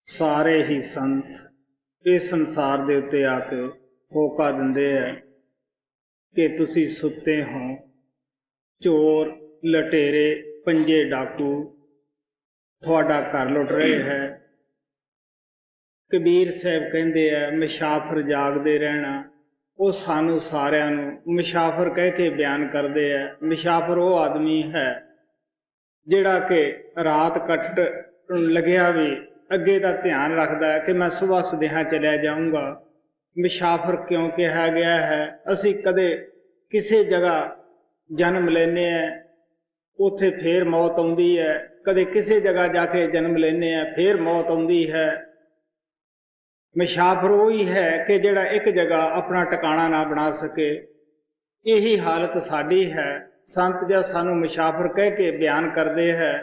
सारे ही संत इस संसार दे उत्ते आके होका दिंदे है कि तुसी सुते हो। चोर लटेरे पंजे डाकू थोड़ा घर लुट रहे है। कबीर साहब कहते हैं मुसाफिर जागते रहना। वो सानू सारिਆਂ ਨੂੰ मुसाफिर कह के बयान करते हैं। मुसाफिर वो आदमी है जिहड़ा कि रात कट लग्या भी अगे का ध्यान रखता है कि मैं सुबह सदेहा चलिया जाऊँगा। मुसाफिर क्यों कहा गया है? असी कदे किसी जगह जन्म लेने हैं, उत्थे फिर मौत आउंदी है। कदे किसी जगह जाके जन्म लेने हैं, फिर मौत आउंदी है। मुसाफिर वही है कि जिहड़ा एक जगह अपना टिकाणा ना बना सके। यही हालत साडी है। संत जब सानू मुसाफिर कह के बयान करते हैं,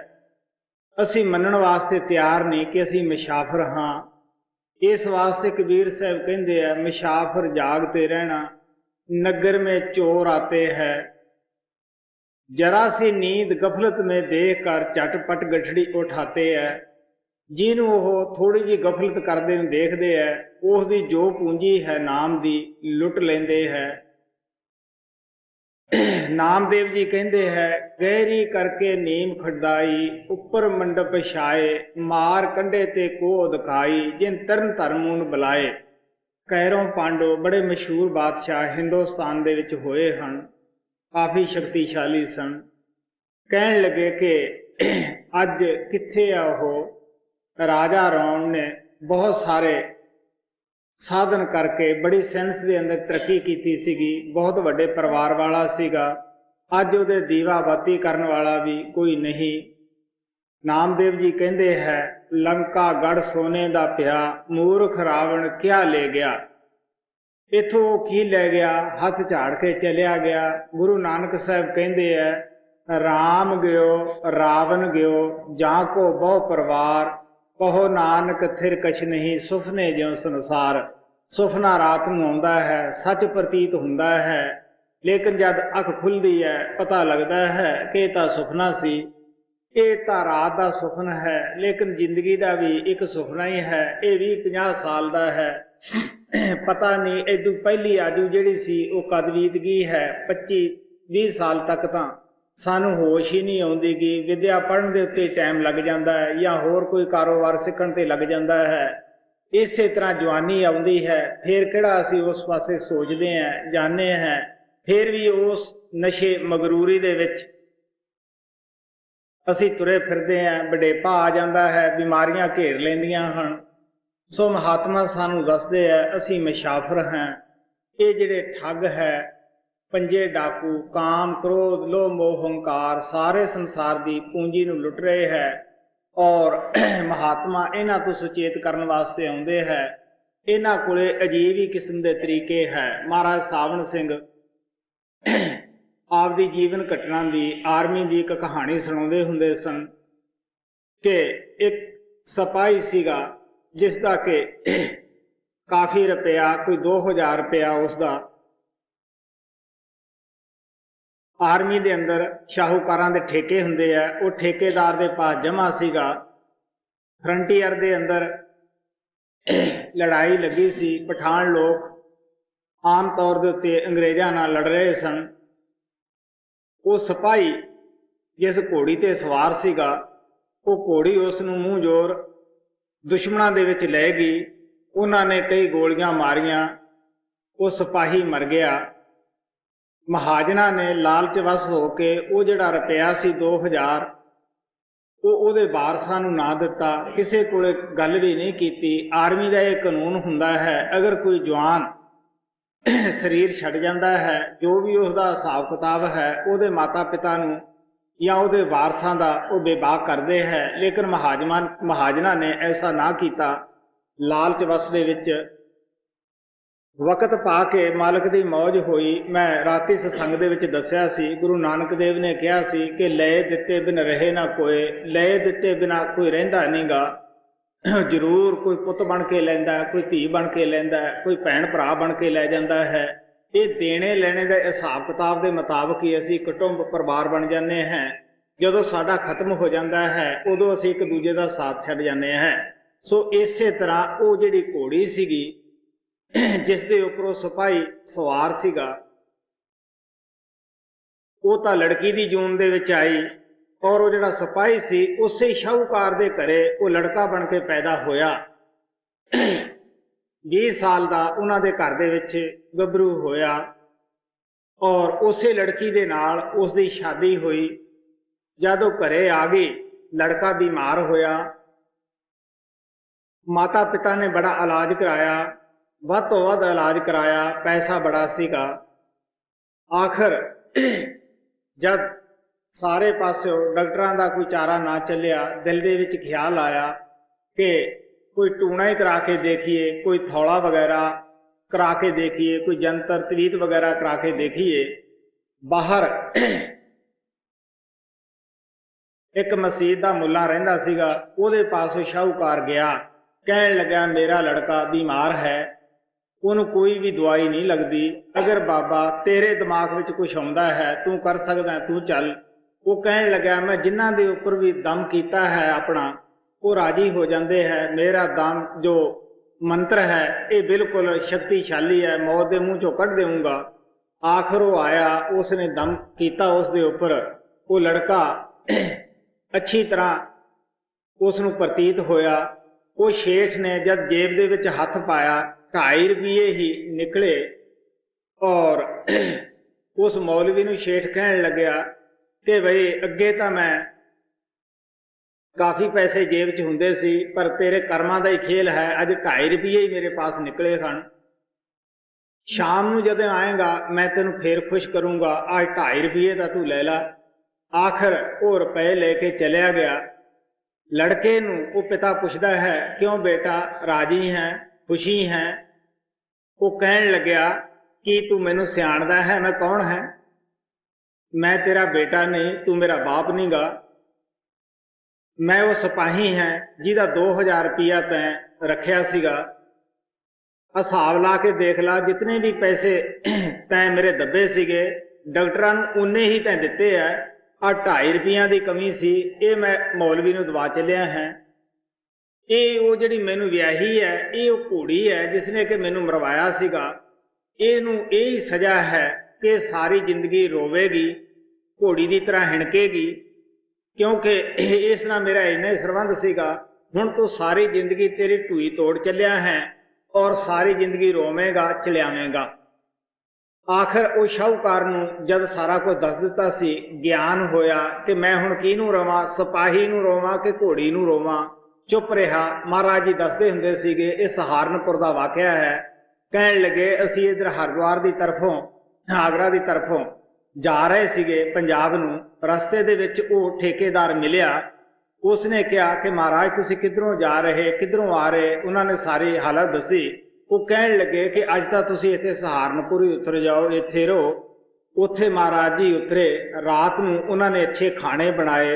असी मनण वास्ते तैयार नहीं कि असी मुसाफिर हाँ। इस वास्ते कबीर साहब कहते हैं मुसाफिर जागते रहना, नगर में चोर आते हैं। जरा सी नींद गफलत में देख कर झटपट गठड़ी उठाते हैं। जिन्हों वो थोड़ी जी गफलत करते देखते हैं, उसकी जो पूंजी है नाम की लुट लेंदे है। नामदेव जी कहते हैं गहरी करके नीम खड़ाई, उपर मंडप छाए, मार कंडे ते को दिखाई, जिन तरन धर्मून बुलाए। कैरों पांडो बड़े मशहूर बादशाह हिंदुस्तान दे विच होए हन, काफ़ी शक्तिशाली सन। कहन लगे कि अज कित्थे आ वो राजा राम ने बहुत सारे साधन करके बड़ी सेंस के अंदर तरक्की की सीगी, बहुत वड्डे परिवार वाला सीगा। अज उहदे दीवा बाती करन वाला भी कोई नहीं। नामदेव जी कहते हैं लंका गढ़ सोने दा पिया, मूर्ख रावण क्या ले गया। इथों की ले गया, हथ झाड़ के चलिया गया। गुरु नानक साहब कहते हैं राम गयो रावण गयो, जां को बहु परिवार, कहो नानक थिर कछ नहीं, सुफने ज्यों संसार। सुफना रात में आउंदा है, सच प्रतीत हुंदा है, लेकिन जब अख खुलती है पता लगता है कि यह तो सुफना सी, ये तो रात का सुफना है। लेकिन जिंदगी का भी एक सुफना ही है। ये भी 50 साल का है, पता नहीं इदू पहली आजू जिहड़ी सी वो कद बीत गई है। 25-20 साल तक तो सानू होश ही नहीं आउंदी गी। विद्या पढ़न दे उत्ते टाइम लग जाता है या होर कोई कारोबार सीखण ते लग जाता है। इस तरह जवानी आउंदी है, फिर किहड़ा असीं उस पासे सोचते हैं जाने हैं, फिर भी उस नशे मगरूरी दे विच असीं तुरे फिरदे हैं। वडेपा आ जाता है, बीमारियां घेर लैंदियां हन। सो महात्मा सानू दसदे है असीं मुसाफिर हैं। ये जिहड़े ठग है, पंजे डाकू, काम क्रोध लोभ मोह हंकार सारे संसार की पूंजी नूं लुट रहे हैं। और महात्मा इन्हां तो सुचेत करने वास्ते आउंदे है। इन्हां कोले अजीब ही किस्म के तरीके है। महाराज सावण सिंह आपदी जीवन घटना की आर्मी की एक कहानी सुणाउंदे हुंदे सन कि एक सिपाही सीगा जिसका कि काफ़ी रुपया कोई 2000 रुपया उसका आर्मी दे अंदर शाहूकारां दे ठेके हुंदे आ, वो ठेकेदार दे पास जमा सीगा। फ्रंटियर दे अंदर लड़ाई लगी सी। पठान लोग आम तौर के उत्ते अंग्रेज़ां नाल लड़ रहे सन। वो सिपाही जिस घोड़ी ते सवार सीगा, वो घोड़ी उस नूं मूँह जोर दुश्मनां दे विच लै गई। उन्हां ने कई गोलियां मारियां, वो सिपाही मर गया। महाजना ने लालच वस हो के वो जिहड़ा रुपया सी 2000 वो उहदे वारसां नूं ना दिता, किसी कोले गल भी नहीं कीती। आर्मी का यह कानून हुंदा है, अगर कोई जवान शरीर छड्ड जाता है, जो भी उसका हिसाब किताब है उहदे माता पिता नूं या उहदे वारसां दा वो बेबाक करदे है। लेकिन महाजना ने ऐसा ना कीता। लालच वस दे विच वक्त पा के मालक की मौज होई। मैं राती सत्संग दे विच दस्सिया सी, गुरु नानक देव ने कहा सी कि लए दिते बिन रहे ना कोई, लए दिते बिना कोई रहिंदा नहीं गा। जरूर कोई पुत बन के लैंदा है, कोई धी बन के लैंदा है, कोई भैन भरा बन के लै जाता है। ये देने लेने के हिसाब किताब के मुताबिक ही असी कुटुंब परिवार बन जाते हैं। जदों साडा खत्म हो जाता है उदों असी एक दूजे का साथ छड्ड जाते हैं। सो इसे तरह वो जिहड़ी घोड़ी सीगी जिस दे उपर सिपाही सवार सीगा वो तो लड़की की जून दे विच आई और वो जिहड़ा सिपाही सी उसे शाहूकार दे घरे वो लड़का बन के पैदा होया। 20 साल का उन्हां दे घर दे विच गभरू होया और उसे लड़की दे नाल उसदी शादी हुई। जदों घरे आ गई लड़का बीमार होया, माता पिता ने बड़ा इलाज कराया, वध तो वध इलाज कराया, पैसा बड़ा सीगा। आखिर जब सारे पासों डॉक्टरां दा कोई चारा ना चलिया, दिल दे विच ख्याल आया कि कोई टूणा ही करा के देखिए, कोई थौला वगैरह करा के देखिए, कोई जंतर तवीत वगैरह करा के देखिए। बाहर एक मसीत का मुला रहिंदा सीगा, उहदे पास शाहूकार गया, कहन लगा मेरा लड़का बीमार है, उन्होंने कोई भी दवाई नहीं लगती, अगर बाबा तेरे दिमाग में कुछ आउंदा है तू कर सकदा, तू चल। वो कहन लगा मैं जिन्हां दे उपर भी दम कीता है अपना वो राजी हो जाते हैं, मेरा दम जो मंत्र है ये बिल्कुल शक्तिशाली है, मौत के मुंह चो कढ़ देऊंगा। आखिर वो आया, उसने दम किया उस दे उपर, वो लड़का अच्छी तरह उसनू प्रतीत होया। वो शेठ ने जब जेब दे विच हथ पाया 2.5 रुपये ही निकले और उस मौलवी नू शेठ कहन लग्या कि बई अगे तो मैं काफ़ी पैसे जेब च हुंदे सी पर तेरे कर्मां दा ही खेल है, अज 2.5 रुपये ही मेरे पास निकले सन, शाम नू जदों आएगा मैं तेनू फिर खुश करूँगा, आज 2.5 रुपये का तू ले ला। आखिर वो रुपए लेके चलिया गया। लड़के नू वो पिता पुछदा है क्यों बेटा राजी हैं, खुशी हैं? वो कहन लग्या कि तू मैनू सियाणदा है मैं कौन है? मैं तेरा बेटा नहीं, तू मेरा बाप नहीं गा, मैं वो सिपाही हैं जिहदा 2000 रुपया तैं रखिया सीगा। हिसाब ला के देख ला जितने भी पैसे तैं मेरे दब्बे सीगे डॉक्टरां नूं उन्ने ही तैं दिते है, आ 2.5 रुपया की कमी सी, ये मैं मौलवी नूं दवा चलिया है। ये वो जिहड़ी मैनू विआही है ये वो घोड़ी है जिसने कि मैनू मरवाया सीगा, इहनूं यही सज़ा है कि सारी जिंदगी रोवेगी, घोड़ी की तरह हिणकेगी, क्योंकि इस नाल मेरा इन्ना ही संबंध सीगा। हुण तो सारी जिंदगी तेरी ढूई तोड़ चलिया है और सारी जिंदगी रोवेगा चलियावेगा। आखिर वो शाहूकार नूं जद सारा कुछ दस दिता सी, ज्ञान होया कि मैं हुण किहनूं रोवां, सिपाही नूं रोवां कि घोड़ी नूं रोवां। चुप रहा। महाराज जी दसदे हुंदे सीगे ये सहारनपुर का वाकया है। कहन लगे असीं इधर हरिद्वार की तरफों आगरा की तरफों जा रहे सीगे पंजाब नूं, रस्ते दे विच वो ठेकेदार मिलिया। उसने कहा कि महाराज तुसीं किधरों जा रहे, किधरों आ रहे? उन्होंने सारी हालत दसी। वो कहन लगे कि अज तां तुसीं इत्थे सहारनपुर ही उतर जाओ, इत्थे रहो। उत्थे महाराज जी उतरे। रात नूं उन्होंने अच्छे खाने बनाए।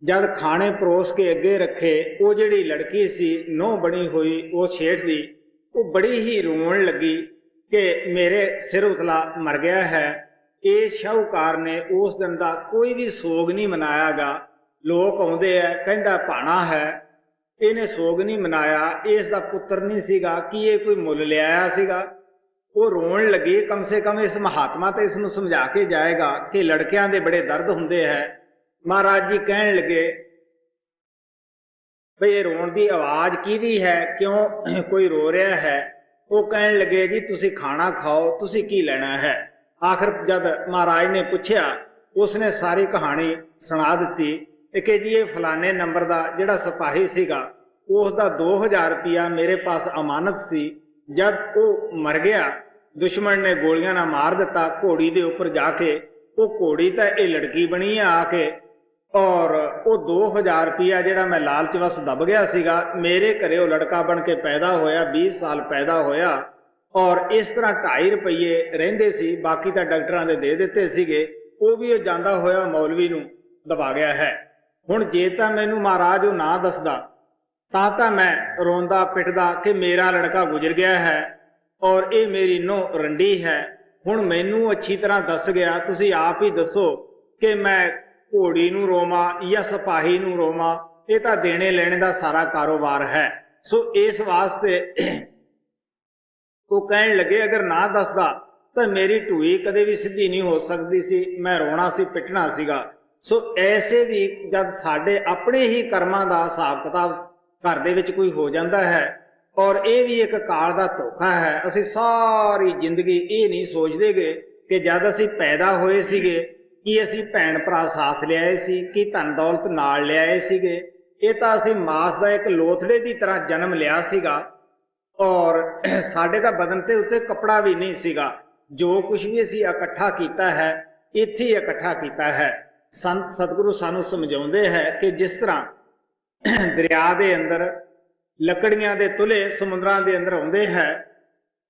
जद खाने परोस के अगे रखे, वो जिहड़ी लड़की सी नूंह बनी हुई वो शेठ दी, वो बड़ी ही रोन लगी कि मेरे सिर उतला मर गया है। ये शाहूकार ने उस दिन का कोई भी सोग नहीं मनाया गा। लोग आउंदे है कहंदा भाणा है, इहने सोग नहीं मनाया, इसका पुत्र नहीं सीगा कि ये कोई मुल लिआया सीगा। वो रोन लगी, कम से कम इस महात्मा तो इसनूं समझा के जाएगा कि लड़कियां दे बड़े दर्द हुंदे है। महाराज जी कहन लगे भाई ये रोन की आवाज़ किहदी है, क्यों कोई रो रहा है? वो कहन लगे जी तुसीं खाना खाओ, तुसीं की लेना है? आखिर जब महाराज ने पूछया उसने सारी कहानी सुना दी कि जी ये फलाने नंबर का जिहड़ा सिपाही सीगा उसका 2000 रुपया मेरे पास अमानत सी। जब वो मर गया दुश्मन ने गोलियां ना मार दिता घोड़ी के उपर जाके। वो घोड़ी तो ये लड़की बनी है आके, और वो 2000 रुपया जिहड़ा मैं लालच वस दब गया सीगा, मेरे घरे वो लड़का बन के पैदा होया, 20 साल पैदा होया और इस तरह 2.5 रुपये रहिंदे सी, बाकी तो डॉक्टरां दे दिते सीगे। वो भी वो जांदा होया मौलवी नूं दबा गया है। हुण जे तां मैनूं महाराज वो ना दसदा तां मैं रोंदा पिटदा कि मेरा लड़का गुजर गया है और ये मेरी नूंह रंडी है। हुण मैनूं अच्छी तरह दस गया, तुसीं आप ही दसो कि मैं घोड़ी नूं रोवां या सिपाही नूं रोवां ये तो देने लेने का सारा कारोबार है। सो इस वास्ते वो कहन लगे अगर ना दसदा तो मेरी ढूई कदे भी सीधी नहीं हो सकती सी, मैं रोना सी पिटना सीगा। सो ऐसे भी जब साडे अपने ही कर्मां दा हिसाब किताब घर दे विच कोई हो जाता है, और ये भी एक काल दा धोखा है। असीं सारी जिंदगी ये नहीं सोचते गे कि जद असीं पैदा होए सीगे कि असीं भैन भरा साथ लियाए सी, कि धन दौलत नाल लियाए सीगे। ये तां असीं मास दा एक लोथड़े की तरह जन्म लिया सीगा, और साडे तां बदन ते उत्ते कपड़ा भी नहीं सीगा। जो कुछ भी असीं इकट्ठा कीता है इत्थे ही इकट्ठा कीता है। संत सतगुरु सानू समझाउंदे है कि जिस तरह दरिया दे अंदर लकड़ियां दे तुले समुद्रां दे अंदर आउंदे है,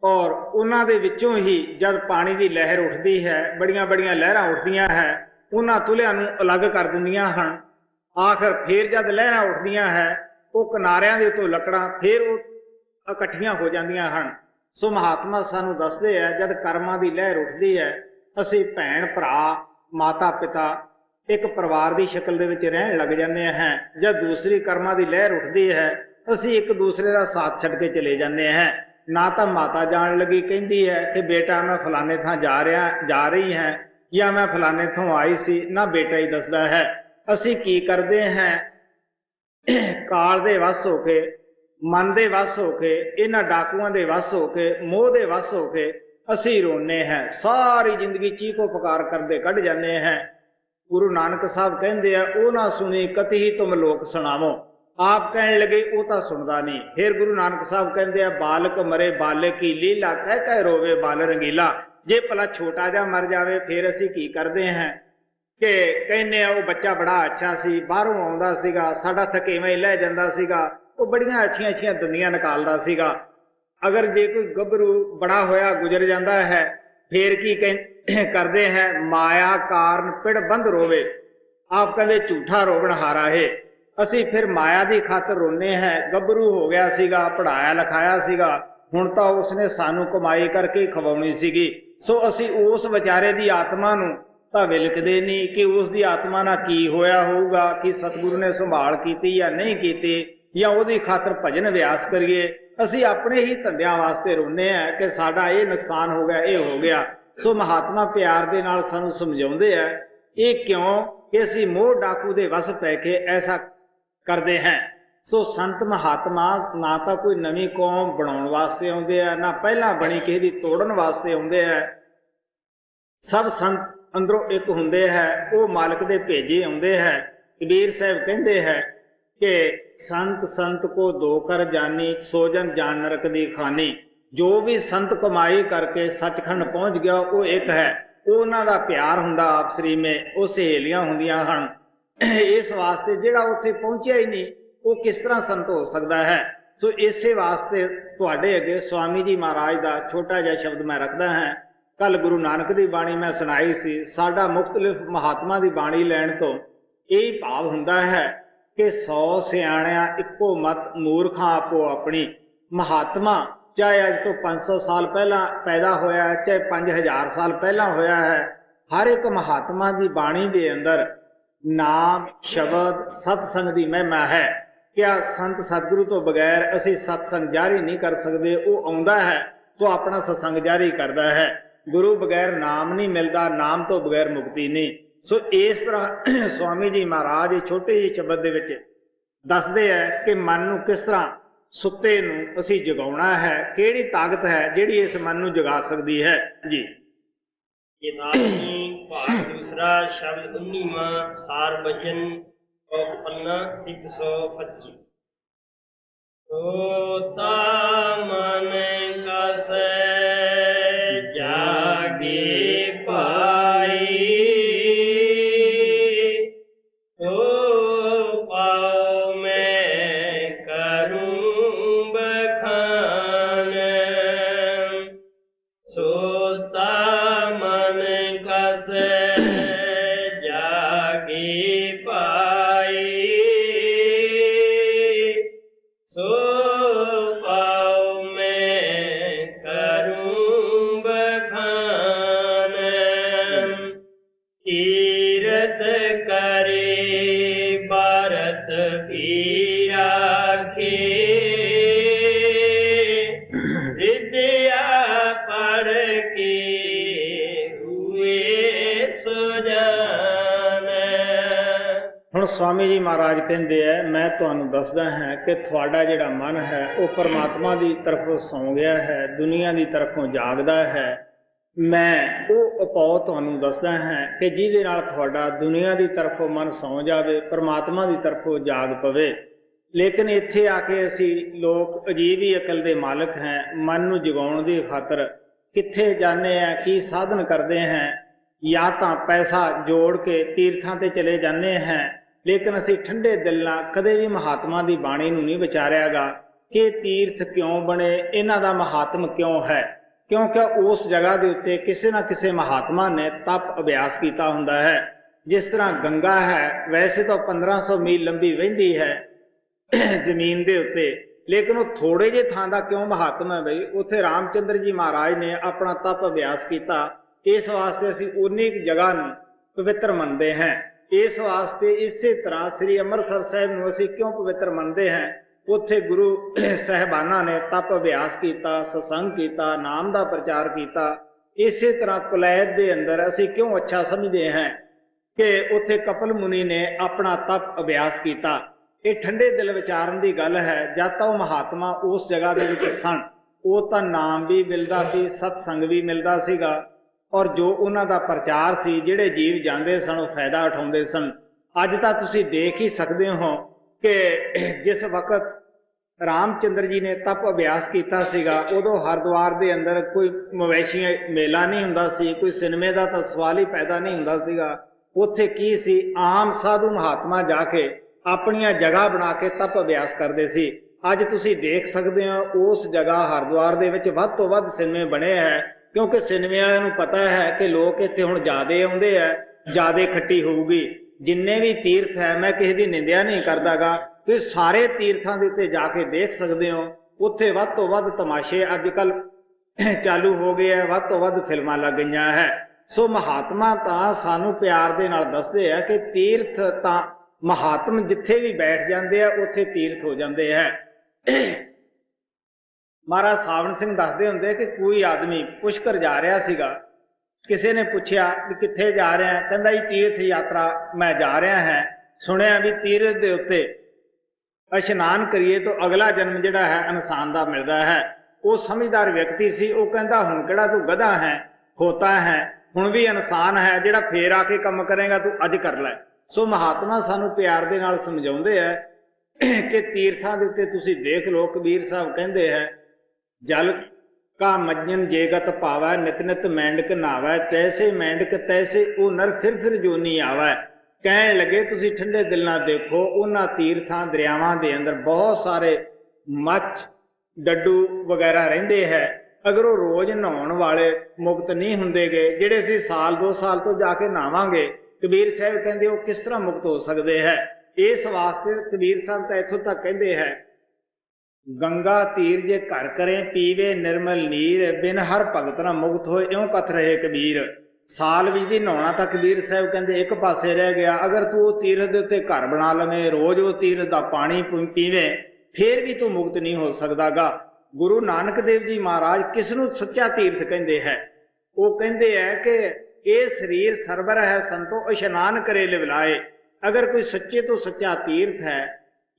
और उन्हां दे विचों ही जब पानी की लहर उठती है, बड़ियां बड़ियां लहरां उठदियां है, उन्हां तुलियां नूं अलग कर दिंदियां हन। आखिर फिर जब लहरां उठदियां है वो किनारियां दे उत्तों लकड़ां फिर इकट्ठियां हो जांदियां हन। सो महात्मा सानू दसदे है जब कर्मां दी लहर उठदी है, असीं भैन भरा माता पिता एक परिवार की शक्ल दे विच रहन लग जाते हैं। जब दूसरी कर्मां दी लहर उठदी है असीं एक दूसरे का साथ छड्ड के चले जाते हैं। ना तो माता जान लगी कहती है कि बेटा मैं फलाने थां जा रही हैं, या मैं फलाने थों आई सी, ना बेटा ही दसदा है। असीं की करते हैं, काल दे वस होके, मन दे वस होके, इन्हां डाकुआं दे वस होके, मोह दे वस होके असीं रोने हैं। सारी जिंदगी चीखो पुकार करते कढ़ जाते हैं। गुरु नानक साहब कहते हैं ओ ना सुनी कति ही तुम लोक सुनावो। आप कहने लगे वो तो सुनता नहीं। फिर गुरु नानक साहब कहते हैं बालक मरे बालक की लीला, कह कह रोवे बाल रंगीला। जे भला छोटा जा मर जावे फिर असीं की करते हैं कि कहने वो बच्चा बड़ा अच्छा सी, बाहरों आउंदा सीगा, साडा थकेवा ही लै जांदा सीगा, वो बड़ियां अच्छियां अच्छियां दंदियां निकालदा सीगा। अगर जे कोई गभरू बड़ा होया गुजर जाता है फिर की करते हैं, माया कारण पिड़ बंद रोवे। आप कहते झूठा रोवण हारा है। असी फिर माया की खातर रोने हैं। गभरू हो गया सीगा, पढ़ाया लिखाया सीगा, हुण तां उसने सानू कमाई करके खवाउणी सीगी। सो असी उस विचारे की आत्मा नूं तां विलकदे नहीं कि उसकी आत्मा नाल की होया होऊगा, कि सतगुरु ने संभाल कीती या नहीं कीती, या उहदी खातर भजन व्यास करिए। असी अपने ही धंधियां वास्ते रोने हैं कि साडा ये नुकसान हो गया, ये हो गया। सो महात्मा प्यार दे नाल सानू समझाउंदे है ये क्यों कि असी मोह डाकू दे वस पै के ऐसा करते हैं। सो संत महात्मा ना तो कोई नवी कौम बनाने वास्ते आउंदे है, ना पहला बनी किसी दी तोड़न वास्ते आउंदे है। सब संत अंदरों एक हुंदे है, वो मालिक दे भेजे आउंदे है। कबीर साहब कहंदे है कि संत संत को दो कर जानी, सोजन जान नरक दी खानी। जो भी संत कमाई करके सचखंड पहुंच गया वो एक है, उन्हां दा प्यार हुंदा आपसरी में, वो सहेलियां हुंदियां हन। इस वास्ते जिहड़ा उत्थे पहुंचिया ही नहीं वो किस तरह संत हो सकता है। सो इसे वास्ते तुहाडे अगे स्वामी जी महाराज का छोटा जिहा शब्द मैं रखदा हां। कल गुरु नानक की बाणी मैं सुनाई सी। साडा मुख्तलिफ महात्मा की बाणी लैण तो यही भाव हुंदा है कि 100 सियाणिया इक्को मत मूर्खां आपो अपनी। महात्मा चाहे अज तो 500 साल पहला पैदा होया है, चाहे 5000 साल पहला होया है, हर एक महात्मा की बाणी के अंदर नाम शब्द सतसंग की महिमा है। क्या संत सतगुरु तो बगैर असी सतसंग जारी नहीं कर सकते। वो आउंदा है तो अपना सत्संग जारी करता है। गुरु बगैर नाम नहीं मिलता, नाम तो बगैर मुक्ति नहीं। सो इस तरह स्वामी जी महाराज छोटे ही शब्द दे विच दसदे है कि मन नूं किस तरह सुत्ते नूं असी जगाउणा है, किहड़ी ताकत है जिहड़ी इस मन नूं जगा सकदी है जी। भाग दूसरा शब्द 19वां सार भजन पन्ना 125। होता मन कसे जागे पाई, तो पाओ मैं करूं बखान। सोता मन कसे जागे पाई, सो स्वामी जी महाराज कहते हैं मैं तुहानू दसदा है कि थोड़ा जिहड़ा मन है वो परमात्मा की तरफों सौ गया है, दुनिया की तरफों जागदा है। मैं वो उपाय तुहानू दसदा है कि जिहदे नाल थोड़ा दुनिया की तरफों मन सौ जाए, परमात्मा की तरफों जाग पवे। लेकिन इत्थे आके असी लोग अजीब ही अकल के मालिक हैं। मन नू जगाउण दी खातर कित्थे जाने हैं, की साधन करते हैं, या तो पैसा जोड़ के तीर्थां ते चले जाने हैं। लेकिन असी ठंडे दिल नाल कदे भी महात्मा की बाणी नूं नहीं विचारियागा कि तीर्थ क्यों बने, इन्हां दा महात्म क्यों है। क्योंकि उस जगह के उत्ते किसी न किसी महात्मा ने तप अभ्यास किया हुंदा है। जिस तरह गंगा है वैसे तो 1500 मील लंबी वहिंदी है जमीन के उत्ते, लेकिन वो थोड़े जे थां दा क्यों महात्मा है बई, उत्थे रामचंद्र जी महाराज ने अपना तप अभ्यास किया। इस वास्ते असी उन्नी जगह नूं पवित्र मनते हैं। इस वास्ते इसे तरह श्री अमृतसर साहिब नूं असी क्यों पवित्र मनते हैं, उत्थे गुरु साहिबाना ने तप अभ्यास किया, सत्संग किया, नाम का प्रचार किया। इसे तरह कुलैत के अंदर असी क्यों अच्छा समझते हैं कि उत्थे कपिल मुनि ने अपना तप अभ्यास किया। ये ठंडे दिल विचारन की गल है। जब तो महात्मा उस जगह के विच सन, वो तो नाम भी मिलता सी, सत्संग भी मिलता सीगा, और जो उन्हां दा प्रचार सी, जिहड़े जीव जांदे सन वो फायदा उठाउंदे सन। अज तां तुसीं देख ही सकते हो कि जिस वक्त रामचंद्र जी ने तप अभ्यास किया सीगा, उदों हरिद्वार के अंदर कोई मवैशी मेला नहीं हुंदा सी, कोई सिनेमे का तो सवाल ही पैदा नहीं हुंदा सीगा। उत्थे की सी, आम साधु महात्मा जाके अपनियां जगह बना के तप अभ्यास करते सी। अज तुसीं देख सकते हो उस जगह हरिद्वार दे विच वध तो वध सिनेमे बने है, क्योंकि सिनेमे वालिਆਂ ਨੂੰ पता है कि लोग इत्थे हुण ज़्यादा आउंदे है, ज़्यादा खट्टी होਊगी। जिन्ने भी तीर्थ है, मैं किसी की निंदिया नहीं करदागा, कि सारे तीर्थां दे उत्ते जाके देख सकते हो। उत्थे वध तो वध तमाशे अजकल चालू हो गए है, वध तो वध फिल्मां लग गईयां है। सो महात्मा तां सानू प्यार दे नाल दसदे है कि तीर्थ तां महात्म जिथे भी बैठ जाते हैं उत्थे तीर्थ हो जाते हैं। महाराज सावन सिंह दसदे हुंदे कि कोई आदमी पुष्कर जा रहा सीगा, किसी ने पूछा कि कित्थे जा रहे हैं, कहंदा जी तीर्थ यात्रा मैं जा रहा है, सुनिया भी तीर्थ दे उत्ते इशनान करिए तो अगला जन्म जिहड़ा है इंसान दा मिलदा है। वो समझदार व्यक्ति सी, वो कहंदा हुण किहड़ा तू गधा है, होता है, हुण भी इंसान है, जिहड़ा फेर आके काम करेगा तू अज कर लै। सो महात्मा सानू प्यार दे नाल समझाउंदे है कि तीर्थां दे उत्ते तुसीं देख लो, कबीर साहब कहंदे है जल का मज्जन जेगत पावै, नित नित मैंडक नावै, तैसे मैंडक तैसे वो नर फिर जोनी आवै। कहने लगे तुसीं ठंडे दिल नाल देखो, उन्हां तीर्थां दरियावां दे अंदर बहुत सारे मच्छ डड्डू वगैरह रहिंदे है। अगर वो रोज़ नहाउण वाले मुक्त नहीं हुंदे गए, जिहड़े असीं साल 2 साल तो जाके नहावांगे, कबीर साहब कहंदे वो किस तरह मुक्त हो सकते हैं। इस वास्ते कबीर साहब तो इत्थों तक कहंदे है गंगा तीर जे घर करें पीवे निर्मल नीर, बिन हर भगत ना मुक्त होए इउं कथ रहे कबीर। साल विच दी नहाउणा तां कबीर साहब कहंदे एक पासे रह गया, अगर तू वो तीरथ दे उत्ते घर बना लवें, रोज़ वो तीरथ दा पानी पीवें, फिर भी तू मुक्त नहीं हो सकदा गा। गुरु नानक देव जी महाराज किसनूं सच्चा तीर्थ कहंदे है? वो कहंदे है कि ये शरीर सरवर है संतो इशनान करे लिवलाए। अगर कोई सच्चे तो सच्चा तीर्थ है